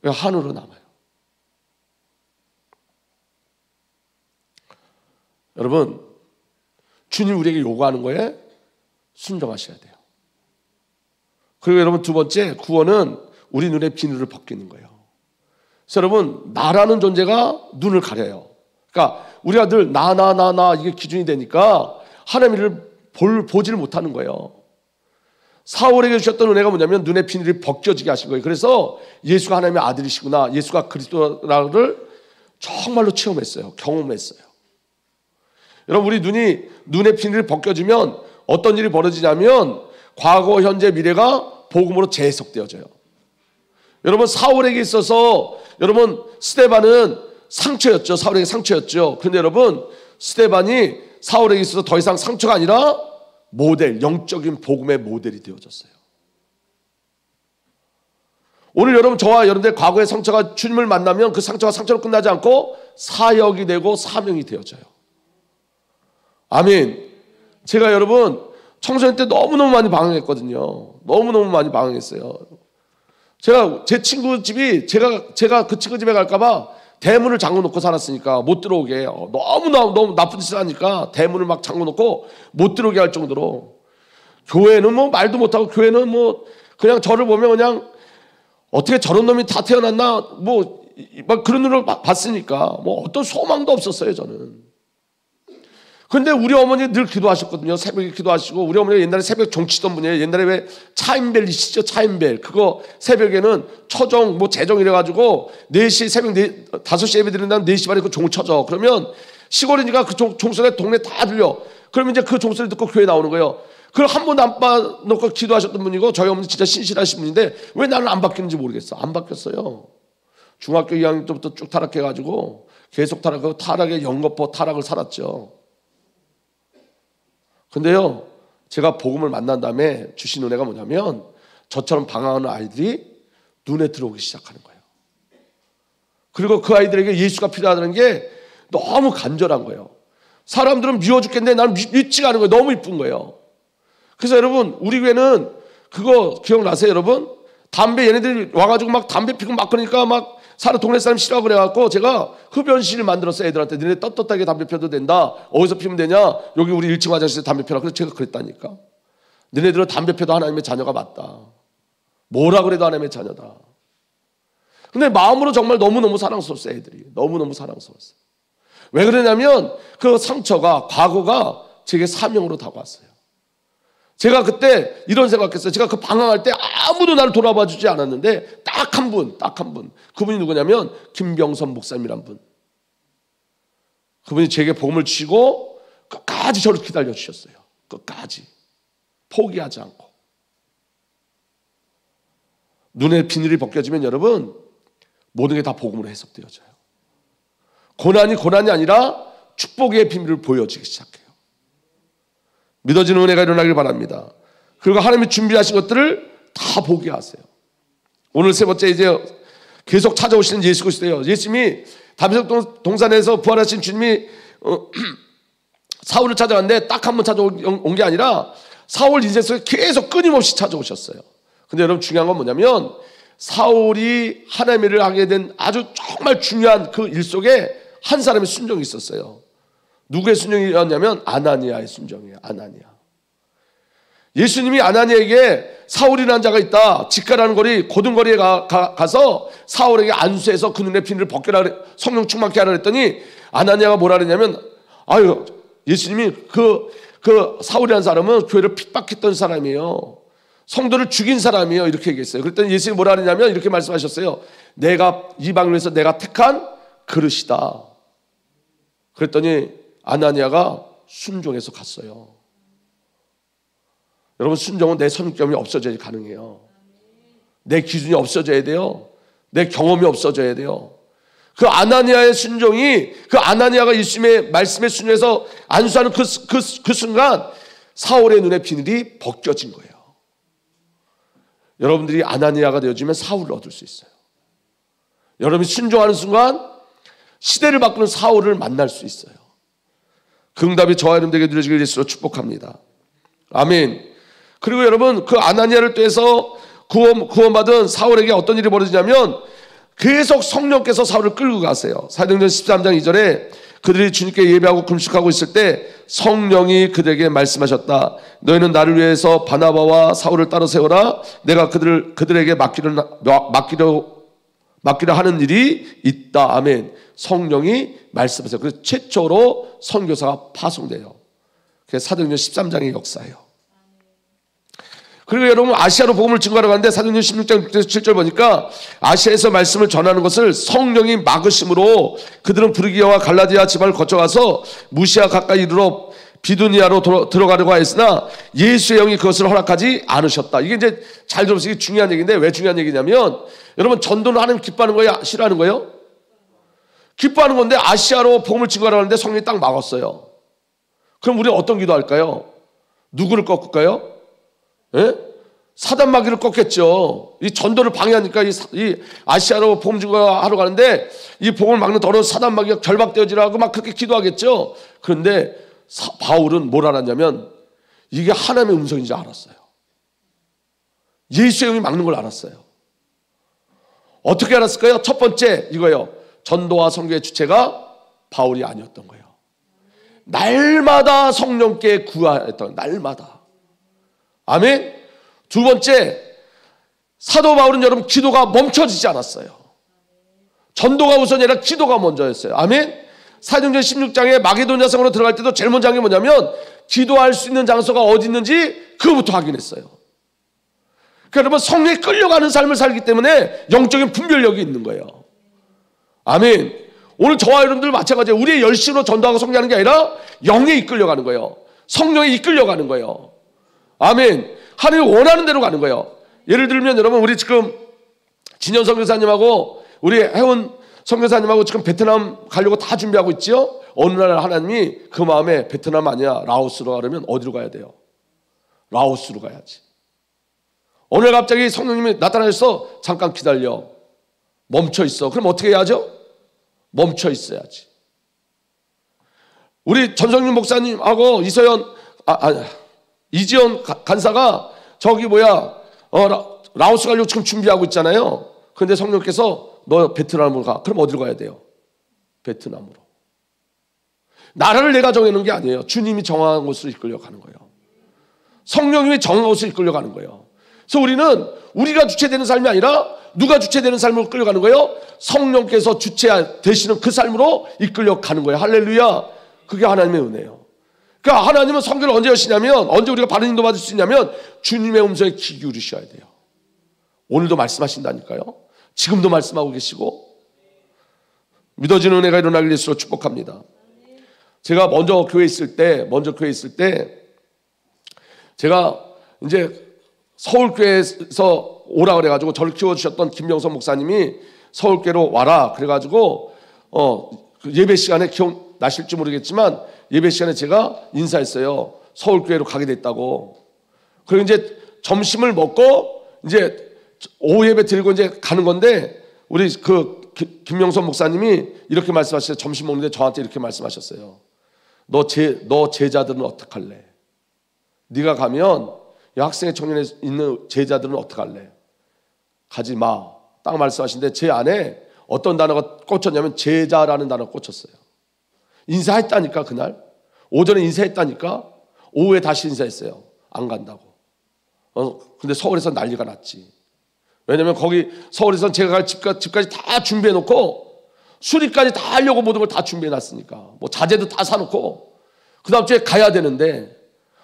한으로 남아요. 여러분, 주님 우리에게 요구하는 거에 순종하셔야 돼요. 그리고 여러분, 두 번째, 구원은 우리 눈에 비늘을 벗기는 거예요. 그래서 여러분, 나라는 존재가 눈을 가려요. 그러니까 우리가 늘 나 이게 기준이 되니까 하나님을 보지를 못하는 거예요. 사울에게 주셨던 은혜가 뭐냐면 눈의 비늘이 벗겨지게 하신 거예요. 그래서 예수가 하나님의 아들이시구나, 예수가 그리스도라를 정말로 체험했어요. 경험했어요. 여러분, 우리 눈의 비늘이 벗겨지면 어떤 일이 벌어지냐면 과거, 현재, 미래가 복음으로 재해석되어져요. 여러분, 사울에게 있어서 여러분 스데반은 상처였죠. 사울에게 상처였죠. 그런데 여러분, 스데반이 사울에게 있어서 더 이상 상처가 아니라 모델, 영적인 복음의 모델이 되어졌어요. 오늘 여러분, 저와 여러분들 과거의 상처가 주님을 만나면 그 상처가 상처로 끝나지 않고 사역이 되고 사명이 되어져요. 아멘. 제가 여러분 청소년 때 너무너무 많이 방황했거든요. 너무너무 많이 방황했어요. 제 친구 집이 제가 그 친구 집에 갈까봐 대문을 잠궈놓고 살았으니까 못 들어오게, 너무 나쁜 짓을 하니까 대문을 막 잠궈놓고 못 들어오게 할 정도로, 교회는 뭐 말도 못하고, 교회는 뭐 그냥 저를 보면 그냥 어떻게 저런 놈이 다 태어났나 뭐 막 그런 눈으로 봤으니까 뭐 어떤 소망도 없었어요, 저는. 근데 우리 어머니 늘 기도하셨거든요. 새벽에 기도하시고, 우리 어머니가 옛날에 새벽 종치던 분이에요. 옛날에 왜 차인벨 이시죠? 차인벨. 그거 새벽에는 처종, 뭐 재종 이래가지고 4시, 새벽 5시 예배 드린다면 4시 반에 그 종을 쳐줘. 그러면 시골이니까 그 종소리가 동네 다 들려. 그러면 이제 그 종소리 듣고 교회 나오는 거예요. 그걸 한 번도 안 빠놓고 기도하셨던 분이고, 저희 어머니 진짜 신실하신 분인데 왜 나는 안 바뀌는지 모르겠어. 안 바뀌었어요. 중학교 2학년 때부터 쭉 타락해가지고 계속 타락하고, 타락의 연거푸 타락을 살았죠. 근데요, 제가 복음을 만난 다음에 주신 은혜가 뭐냐면, 저처럼 방황하는 아이들이 눈에 들어오기 시작하는 거예요. 그리고 그 아이들에게 예수가 필요하다는 게 너무 간절한 거예요. 사람들은 미워 죽겠는데 나는 믿지가 않은 거예요. 너무 이쁜 거예요. 그래서 여러분, 우리 교회는 그거 기억나세요, 여러분? 담배 얘네들이 와가지고 막 담배 피고 막 그러니까 막 동네 사람 싫어하고 그래갖고 제가 흡연실을 만들었어요. 애들한테. 너네 떳떳하게 담배 펴도 된다. 어디서 피면 되냐? 여기 우리 1층 화장실에 담배 펴라. 그래서 제가 그랬다니까. 너네들은 담배 펴도 하나님의 자녀가 맞다. 뭐라 그래도 하나님의 자녀다. 근데 마음으로 정말 너무너무 사랑스러웠어요. 애들이. 너무너무 사랑스러웠어요. 왜 그러냐면 그 상처가, 과거가 제게 사명으로 다가왔어요. 제가 그때 이런 생각했어요. 제가 그 방황할 때 아무도 나를 돌아봐 주지 않았는데 딱 한 분. 그분이 누구냐면 김병선 목사님이란 분. 그분이 제게 복음을 주시고 끝까지 저를 기다려 주셨어요. 끝까지. 포기하지 않고. 눈에 비늘이 벗겨지면 여러분, 모든 게 다 복음으로 해석되어져요. 고난이 아니라 축복의 비밀을 보여주기 시작해요. 믿어지는 은혜가 일어나길 바랍니다. 그리고 하나님이 준비하신 것들을 다 보게 하세요. 오늘 세 번째, 이제 계속 찾아오시는 예수 그리스도예요. 예수님이 다메섹 동산에서 부활하신 주님이 사울을 찾아갔는데 딱 한 번 찾아온 게 아니라 사울 인생 속에 계속 끊임없이 찾아오셨어요. 근데 여러분, 중요한 건 뭐냐면 사울이 하나님의 일을 하게 된 아주 정말 중요한 그 일 속에 한 사람의 순종이 있었어요. 누구의 순종이었냐면 아나니아의 순종이에요. 아나니아. 예수님이 아나니아에게 사울이라는 자가 있다. 직가라는 거리, 고등거리에 가서 사울에게 안수해서 그 눈에 비늘을 벗겨라, 성령 충만케 하라 그랬더니 아나니아가 뭐라 그랬냐면, 아유, 예수님이 그 사울이라는 사람은 교회를 핍박했던 사람이에요. 성도를 죽인 사람이에요. 이렇게 얘기했어요. 그랬더니 예수님이 뭐라 그랬냐면 이렇게 말씀하셨어요. 내가 이방을 위해서 내가 택한 그릇이다. 그랬더니 아나니아가 순종해서 갔어요. 여러분, 순종은 내 선입견이 없어져야 가능해요. 내 기준이 없어져야 돼요. 내 경험이 없어져야 돼요. 그 아나니아의 순종이, 그 아나니아가 예수님의 말씀에 순종해서 안수하는 그 순간 사울의 눈에 비늘이 벗겨진 거예요. 여러분들이 아나니아가 되어주면 사울을 얻을 수 있어요. 여러분이 순종하는 순간 시대를 바꾸는 사울을 만날 수 있어요. 그 응답이 저와 여러분들에게 누려지길 예수로 축복합니다. 아멘. 그리고 여러분, 그 아나니아를 통해서 구원받은 사울에게 어떤 일이 벌어지냐면 계속 성령께서 사울을 끌고 가세요. 사도행전 13장 2절에 그들이 주님께 예배하고 금식하고 있을 때 성령이 그들에게 말씀하셨다. 너희는 나를 위해서 바나바와 사울을 따로 세워라. 내가 그들에게 맡기려 하는 일이 있다. 아멘. 성령이 말씀하세요. 그래서 최초로 선교사가 파송돼요. 그게 사도행전 13장의 역사예요. 그리고 여러분, 아시아로 복음을 증거하러 가는데 사도행전 16장 6절에서 7절 보니까 아시아에서 말씀을 전하는 것을 성령이 막으심으로 그들은 브르기아와 갈라디아 지방을 거쳐가서 무시아 가까이 이르러 비두니아로 들어가려고 하였으나 예수의 영이 그것을 허락하지 않으셨다. 이게 이제 잘 들어보세요. 이게 중요한 얘기인데 왜 중요한 얘기냐면, 여러분, 전도는 하나님 기뻐하는 거예요? 싫어하는 거예요? 기뻐하는 건데 아시아로 복음을 증거하러 가는데 성령이 딱 막았어요. 그럼 우리는 어떤 기도할까요? 누구를 꺾을까요? 예? 사단 마귀를 꺾겠죠. 이 전도를 방해하니까 이 아시아로 복음 증거하러 가는데 이 복음을 막는 더러운 사단 마귀가 결박되어지라고 막 그렇게 기도하겠죠. 그런데 바울은 뭘 알았냐면 이게 하나님의 음성인지 알았어요. 예수의 영이 막는 걸 알았어요. 어떻게 알았을까요? 첫 번째 이거예요. 전도와 선교의 주체가 바울이 아니었던 거예요. 날마다 성령께 구하였던, 날마다. 아멘. 두 번째, 사도 바울은 여러분 기도가 멈춰지지 않았어요. 전도가 우선이 아니라 기도가 먼저였어요. 아멘. 사도행전 16장에 마게도냐 성으로 들어갈 때도 제일 먼저 한 게 뭐냐면 기도할 수 있는 장소가 어디 있는지 그거부터 확인했어요. 그러니까 여러분 성령에 끌려가는 삶을 살기 때문에 영적인 분별력이 있는 거예요. 아멘. 오늘 저와 여러분들 마찬가지예요. 우리의 열심으로 전도하고 성장하는 게 아니라 영에 이끌려가는 거예요. 성령에 이끌려가는 거예요. 아멘. 하나님이 원하는 대로 가는 거예요. 예를 들면 여러분 우리 지금 진현 선교사님하고 우리 혜원 선교사님하고 지금 베트남 가려고 다 준비하고 있죠. 어느 날 하나님이 그 마음에 베트남 아니야 라오스로 가려면 어디로 가야 돼요? 라오스로 가야지. 어느 날 갑자기 성령님이 나타나셔서 잠깐 기다려 멈춰 있어. 그럼 어떻게 해야죠? 멈춰 있어야지. 우리 전성윤 목사님하고 이지연 간사가 저기 라오스 가려고 지금 준비하고 있잖아요. 그런데 성령께서 너 베트남으로 가. 그럼 어디로 가야 돼요? 베트남으로. 나라를 내가 정해놓은 게 아니에요. 주님이 정한 곳으로 이끌려가는 거예요. 성령님이 정한 곳으로 이끌려가는 거예요. 그래서 우리는 우리가 주체되는 삶이 아니라 누가 주체되는 삶으로 끌려가는 거예요? 성령께서 주체 되시는 그 삶으로 이끌려가는 거예요. 할렐루야. 그게 하나님의 은혜예요. 그러니까 하나님은 성경을 언제 여시냐면, 언제 우리가 바른 인도 받을 수 있냐면 주님의 음성에 귀 기울이셔야 돼요. 오늘도 말씀하신다니까요. 지금도 말씀하고 계시고 믿어지는 은혜가 일어나길 예수로 축복합니다. 제가 먼저 교회에 있을 때 제가 이제 서울교회에서 오라 그래가지고 저를 키워주셨던 김명선 목사님이 서울교회로 와라 그래가지고 예배 시간에 기억나실지 모르겠지만 예배 시간에 제가 인사했어요. 서울교회로 가게 됐다고. 그리고 이제 점심을 먹고 이제 오후 예배 드리고 이제 가는 건데 우리 그 김명선 목사님이 이렇게 말씀하셨어요. 점심 먹는데 저한테 이렇게 말씀하셨어요. 너 제자들은 어떡할래? 네가 가면 학생회 청년에 있는 제자들은 어떡할래? 가지 마. 딱 말씀하시는데 제 안에 어떤 단어가 꽂혔냐면 제자라는 단어가 꽂혔어요. 인사했다니까 그날. 오전에 인사했다니까 오후에 다시 인사했어요. 안 간다고. 근데 서울에서 난리가 났지. 왜냐면 거기 서울에서는 제가 갈 집까지 다 준비해놓고 수리까지 다 하려고 모든 걸 다 준비해놨으니까 뭐 자재도 다 사놓고 그 다음 주에 가야 되는데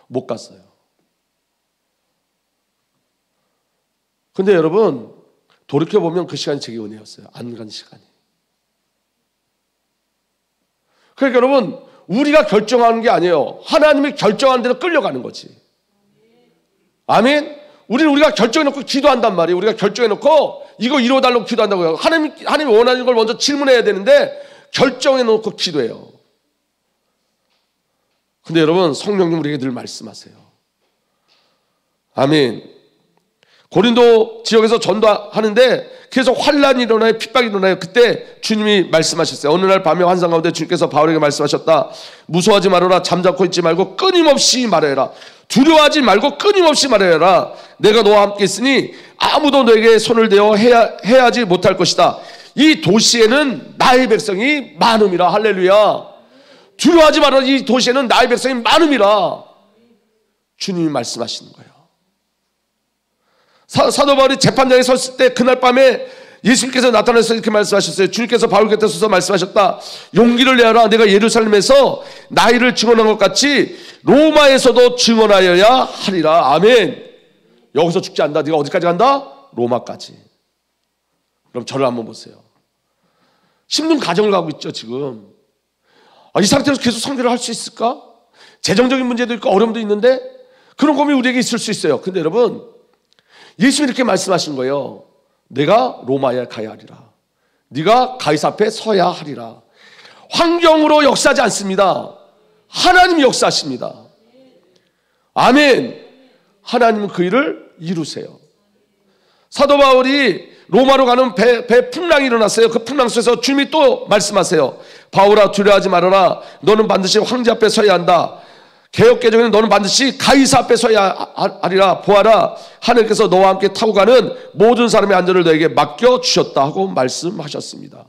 못 갔어요. 근데 여러분 돌이켜보면 그 시간이 제게 은혜였어요. 안 간 시간이. 그러니까 여러분 우리가 결정하는 게 아니에요. 하나님이 결정하는 대로 끌려가는 거지. 아멘. 우리가 결정해놓고 기도한단 말이에요. 우리가 결정해놓고 이거 이루어달라고 기도한다고요. 하나님이 원하는 걸 먼저 질문해야 되는데 결정해놓고 기도해요. 근데 여러분 성령님 우리에게 늘 말씀하세요. 아멘. 고린도 지역에서 전도하는데 계속 환란이 일어나요. 핍박이 일어나요. 그때 주님이 말씀하셨어요. 어느 날 밤에 환상 가운데 주님께서 바울에게 말씀하셨다. 무서워하지 말아라. 잠자코 있지 말고 끊임없이 말해라. 두려워하지 말고 끊임없이 말해라. 내가 너와 함께 있으니 아무도 너에게 손을 대어 해하지 못할 것이다. 이 도시에는 나의 백성이 많음이라. 할렐루야. 두려워하지 말아라. 이 도시에는 나의 백성이 많음이라. 주님이 말씀하시는 거예요. 사도 바울이 재판장에 섰을 때 그날 밤에 예수님께서 나타나서 이렇게 말씀하셨어요. 주님께서 바울 곁에 서서 말씀하셨다. 용기를 내어라. 내가 예루살렘에서 나이를 증언한 것 같이 로마에서도 증언하여야 하리라. 아멘. 여기서 죽지 않는다. 네가 어디까지 간다? 로마까지. 그럼 저를 한번 보세요. 힘든 가정을 가고 있죠 지금. 이 상태에서 계속 선교를 할 수 있을까? 재정적인 문제도 있고 어려움도 있는데 그런 고민이 우리에게 있을 수 있어요. 근데 여러분 예수님이 이렇게 말씀하신 거예요. 내가 로마에 가야 하리라. 네가 가이사 앞에 서야 하리라. 환경으로 역사하지 않습니다. 하나님이 역사하십니다. 아멘. 하나님은 그 일을 이루세요. 사도 바울이 로마로 가는 배 풍랑이 일어났어요. 그 풍랑 속에서 주님이 또 말씀하세요. 바울아 두려워하지 말아라. 너는 반드시 황제 앞에 서야 한다. 개혁개정에는 너는 반드시 가이사 앞에 서야 하리라. 보아라 하늘께서 너와 함께 타고 가는 모든 사람의 안전을 너에게 맡겨주셨다 하고 말씀하셨습니다.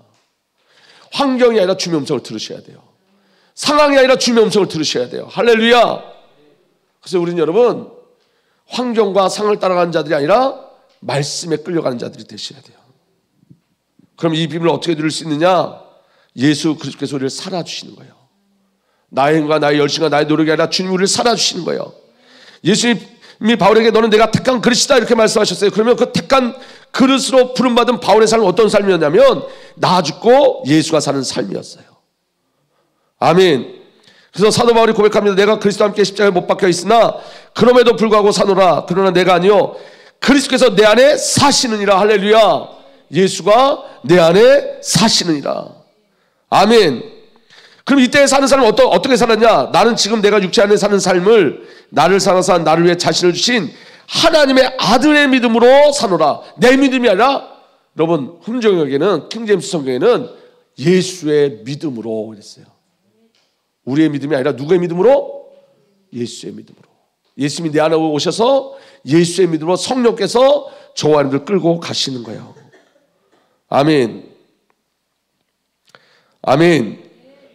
환경이 아니라 주님의 음성을 들으셔야 돼요. 상황이 아니라 주님의 음성을 들으셔야 돼요. 할렐루야. 그래서 우리는 여러분 환경과 상을 따라가는 자들이 아니라 말씀에 끌려가는 자들이 되셔야 돼요. 그럼 이 비밀을 어떻게 들을 수 있느냐? 예수 그리스도께서 우리를 살아주시는 거예요. 나의 힘과 나의 열심과 나의 노력이 아니라 주님이 우리를 살아주시는 거예요. 예수님이 바울에게 너는 내가 택한 그릇이다 이렇게 말씀하셨어요. 그러면 그 택한 그릇으로 부름받은 바울의 삶은 어떤 삶이었냐면 나 죽고 예수가 사는 삶이었어요. 아멘. 그래서 사도 바울이 고백합니다. 내가 그리스도와 함께 십자가에 못 박혀 있으나 그럼에도 불구하고 사노라. 그러나 내가 아니요 그리스도께서 내 안에 사시느니라. 할렐루야. 예수가 내 안에 사시느니라. 아멘. 그럼 이때 사는 사람은 어떻게 살았냐? 나는 지금 내가 육체 안에 사는 삶을 나를 사랑하사 나를 위해 자신을 주신 하나님의 아들의 믿음으로 사노라. 내 믿음이 아니라 여러분 훈정역에는 킹제임스 성경에는 예수의 믿음으로 그랬어요. 우리의 믿음이 아니라 누구의 믿음으로? 예수의 믿음으로. 예수님이 내 안에 오셔서 예수의 믿음으로 성령께서 저와 여러분들 끌고 가시는 거예요. 아멘. 아멘.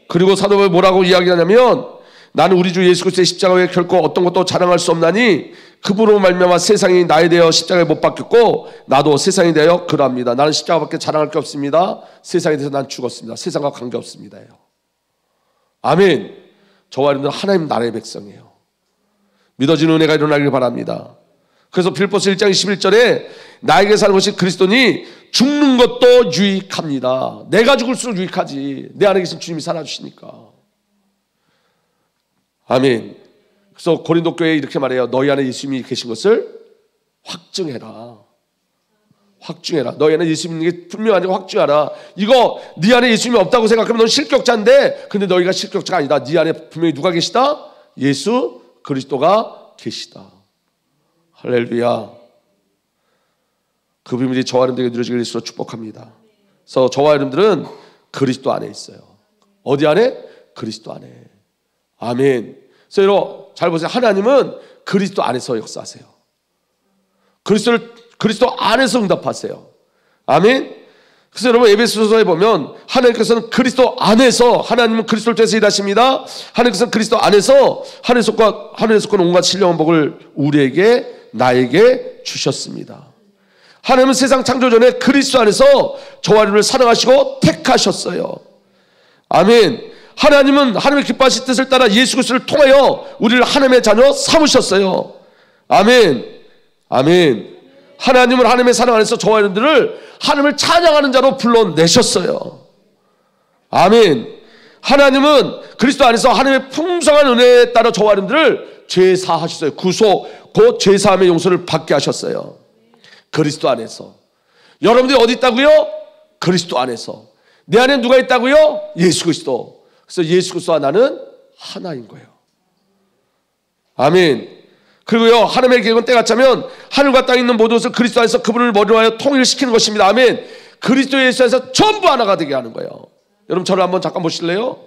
그리고 사도 바울이 뭐라고 이야기하냐면 나는 우리 주 예수 그리스도의 십자가 외에 결코 어떤 것도 자랑할 수 없나니 그분으로 말미암아 세상이 나에 대하여 십자가에 못 박혔고 나도 세상에 대하여 그러합니다. 나는 십자가밖에 자랑할 게 없습니다. 세상에 대해서 난 죽었습니다. 세상과 관계없습니다. 아멘. 저와 여러분들 하나님 나라의 백성이에요. 믿어지는 은혜가 일어나길 바랍니다. 그래서 빌립보서 1장 21절에 나에게 사는 것이 그리스도니 죽는 것도 유익합니다. 내가 죽을수록 유익하지. 내 안에 계신 주님이 살아주시니까. 아멘. 그래서 고린도 교회에 이렇게 말해요. 너희 안에 예수님이 계신 것을 확증해라. 확증해라. 너희 안에 예수님이 분명한지 확증하라. 이거 네 안에 예수님이 없다고 생각하면 넌 실격자인데 근데 너희가 실격자가 아니다. 네 안에 분명히 누가 계시다? 예수 그리스도가 계시다. 할렐루야. 그 비밀이 저와 여러분들에게 누려지길 예수로 축복합니다. 그래서 저와 여러분들은 그리스도 안에 있어요. 어디 안에? 그리스도 안에. 아멘. 그래서 여러분 잘 보세요. 하나님은 그리스도 안에서 역사하세요. 그리스도 안에서 응답하세요. 아멘. 그래서 여러분 에베소서에 보면 하나님께서는 그리스도 안에서 하나님은 그리스도를 통해서 일하십니다. 하나님께서는 그리스도 안에서 하늘에서 온 온갖 신령한 복을 우리에게 나에게 주셨습니다. 하나님은 세상 창조 전에 그리스도 안에서 저와 여러분을 사랑하시고 택하셨어요. 아멘. 하나님은 하나님의 기뻐하신 뜻을 따라 예수 그리스도를 통하여 우리를 하나님의 자녀 삼으셨어요. 아멘. 아멘. 하나님은 하나님의 사랑 안에서 저와 여러분들을 하나님을 찬양하는 자로 불러내셨어요. 아멘. 하나님은 그리스도 안에서 하나님의 풍성한 은혜에 따라 저와 여러분들을 죄사하셨어요. 구속, 곧 죄사함의 용서를 받게 하셨어요. 그리스도 안에서. 여러분들이 어디 있다고요? 그리스도 안에서. 내 안에 누가 있다고요? 예수 그리스도. 그래서 예수 그리스도와 나는 하나인 거예요. 아멘. 그리고요 하나님의 계획은 때가 차면 하늘과 땅에 있는 모든 것을 그리스도 안에서 그분을 머리로 하여 통일시키는 것입니다. 아멘. 그리스도 예수 안에서 전부 하나가 되게 하는 거예요. 여러분 저를 한번 잠깐 보실래요?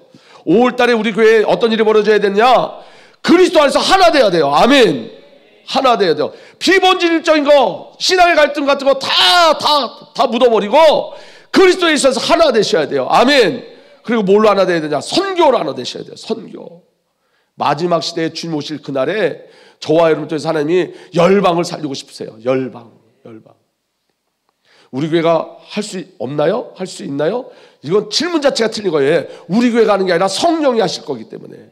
5월달에 우리 교회에 어떤 일이 벌어져야 되냐? 그리스도 안에서 하나 돼야 돼요. 아멘. 하나 돼야 돼요. 비본질적인 거 신앙의 갈등 같은 거 다 묻어버리고 그리스도 예수에서 하나 되셔야 돼요. 아멘. 그리고 뭘로 하나 돼야 되냐? 선교로 하나 되셔야 돼요. 선교. 마지막 시대에 주님 오실 그날에 저와 여러분 통해서 하나님이 열방을 살리고 싶으세요. 열방. 우리 교회가 할 수 없나요? 할 수 있나요? 이건 질문 자체가 틀린 거예요. 우리 교회가 하는 게 아니라 성령이 하실 거기 때문에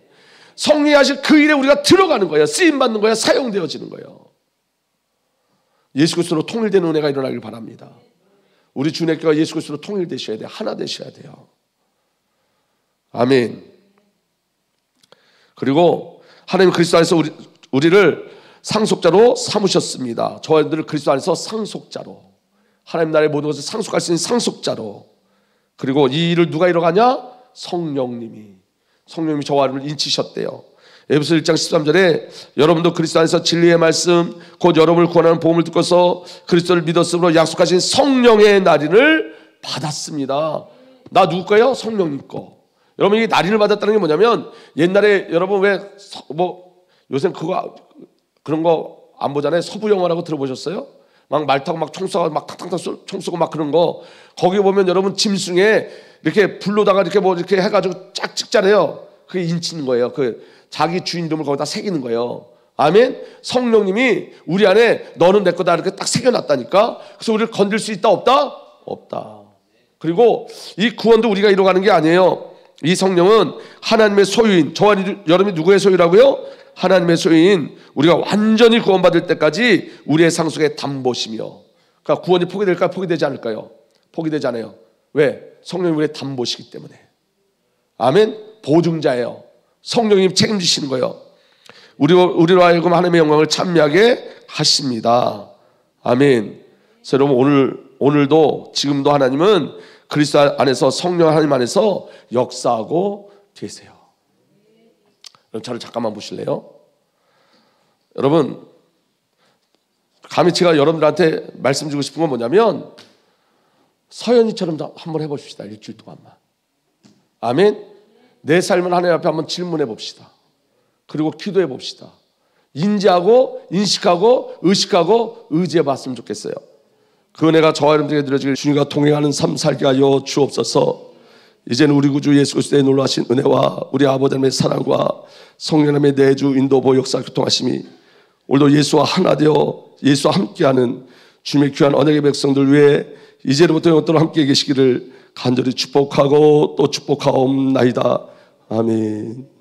성령이 하실 그 일에 우리가 들어가는 거예요. 쓰임받는 거예요. 사용되어지는 거예요. 예수 그리스도로 통일되는 은혜가 일어나길 바랍니다. 우리 주님께가 예수 그리스도로 통일되셔야 돼요. 하나 되셔야 돼요. 아멘. 그리고 하나님 그리스도 안에서 우리를 상속자로 삼으셨습니다. 저희들을 그리스도 안에서 상속자로, 하나님 나라의 모든 것을 상속할 수 있는 상속자로. 그리고 이 일을 누가 이뤄가냐? 성령님이 저와 여러분을 인치셨대요. 에베소 1장 13절에 여러분도 그리스도 안에서 진리의 말씀 곧 여러분을 구원하는 복음을 듣고서 그리스도를 믿었으므로 약속하신 성령의 날인을 받았습니다. 나 누구 거예요? 성령님 거. 여러분 이 날인을 받았다는 게 뭐냐면 옛날에 여러분 왜 요새 그런 거 안 보잖아요. 서부 영화라고 들어보셨어요? 막 말 타고 막 총 쏘고 막 탁탁탁 총 쏘고 막 그런 거. 거기 보면 여러분 짐승에 이렇게 불로다가 이렇게 이렇게 해가지고 쫙 찍잖아요. 그게 인치는 거예요. 그 자기 주인 이름을 거기다 새기는 거예요. 아멘. 성령님이 우리 안에 너는 내 거다 이렇게 딱 새겨놨다니까. 그래서 우리를 건들 수 있다 없다? 없다. 그리고 이 구원도 우리가 이뤄가는 게 아니에요. 이 성령은 하나님의 소유인, 저와 여러분이 누구의 소유라고요? 하나님의 소유인, 우리가 완전히 구원받을 때까지 우리의 상속의 담보시며. 그러니까 구원이 포기될까요? 포기되지 않을까요? 포기되지 않아요. 왜? 성령이 우리의 담보시기 때문에. 아멘. 보증자예요. 성령님 책임지시는 거예요. 우리로 하여금 하나님의 영광을 찬미하게 하십니다. 아멘. 그래서 여러분 오늘도 지금도 하나님은 그리스도 안에서, 성령 하나님 안에서 역사하고 계세요. 여러분 저를 잠깐만 보실래요? 여러분 감히 제가 여러분들한테 말씀드리고 싶은 건 뭐냐면, 서연이처럼 한번 해봅시다. 일주일 동안만. 아멘. 내 삶을 하나님 앞에 한번 질문해 봅시다. 그리고 기도해 봅시다. 인지하고 인식하고 의식하고 의지해 봤으면 좋겠어요. 그 은혜가 저와 여러분들에게 드려지길 주님과 동행하는 삶 살게 하여 주옵소서. 이제는 우리 구주 예수 그리스도의 놀라신 은혜와 우리 아버지 하나님의 사랑과 성령님의 내주 인도보 역사 교통하심이 오늘도 예수와 하나 되어 예수와 함께하는 주님의 귀한 언약의 백성들 위해 이제부터 영원토록 함께 계시기를 간절히 축복하고 또 축복하옵나이다. 아멘.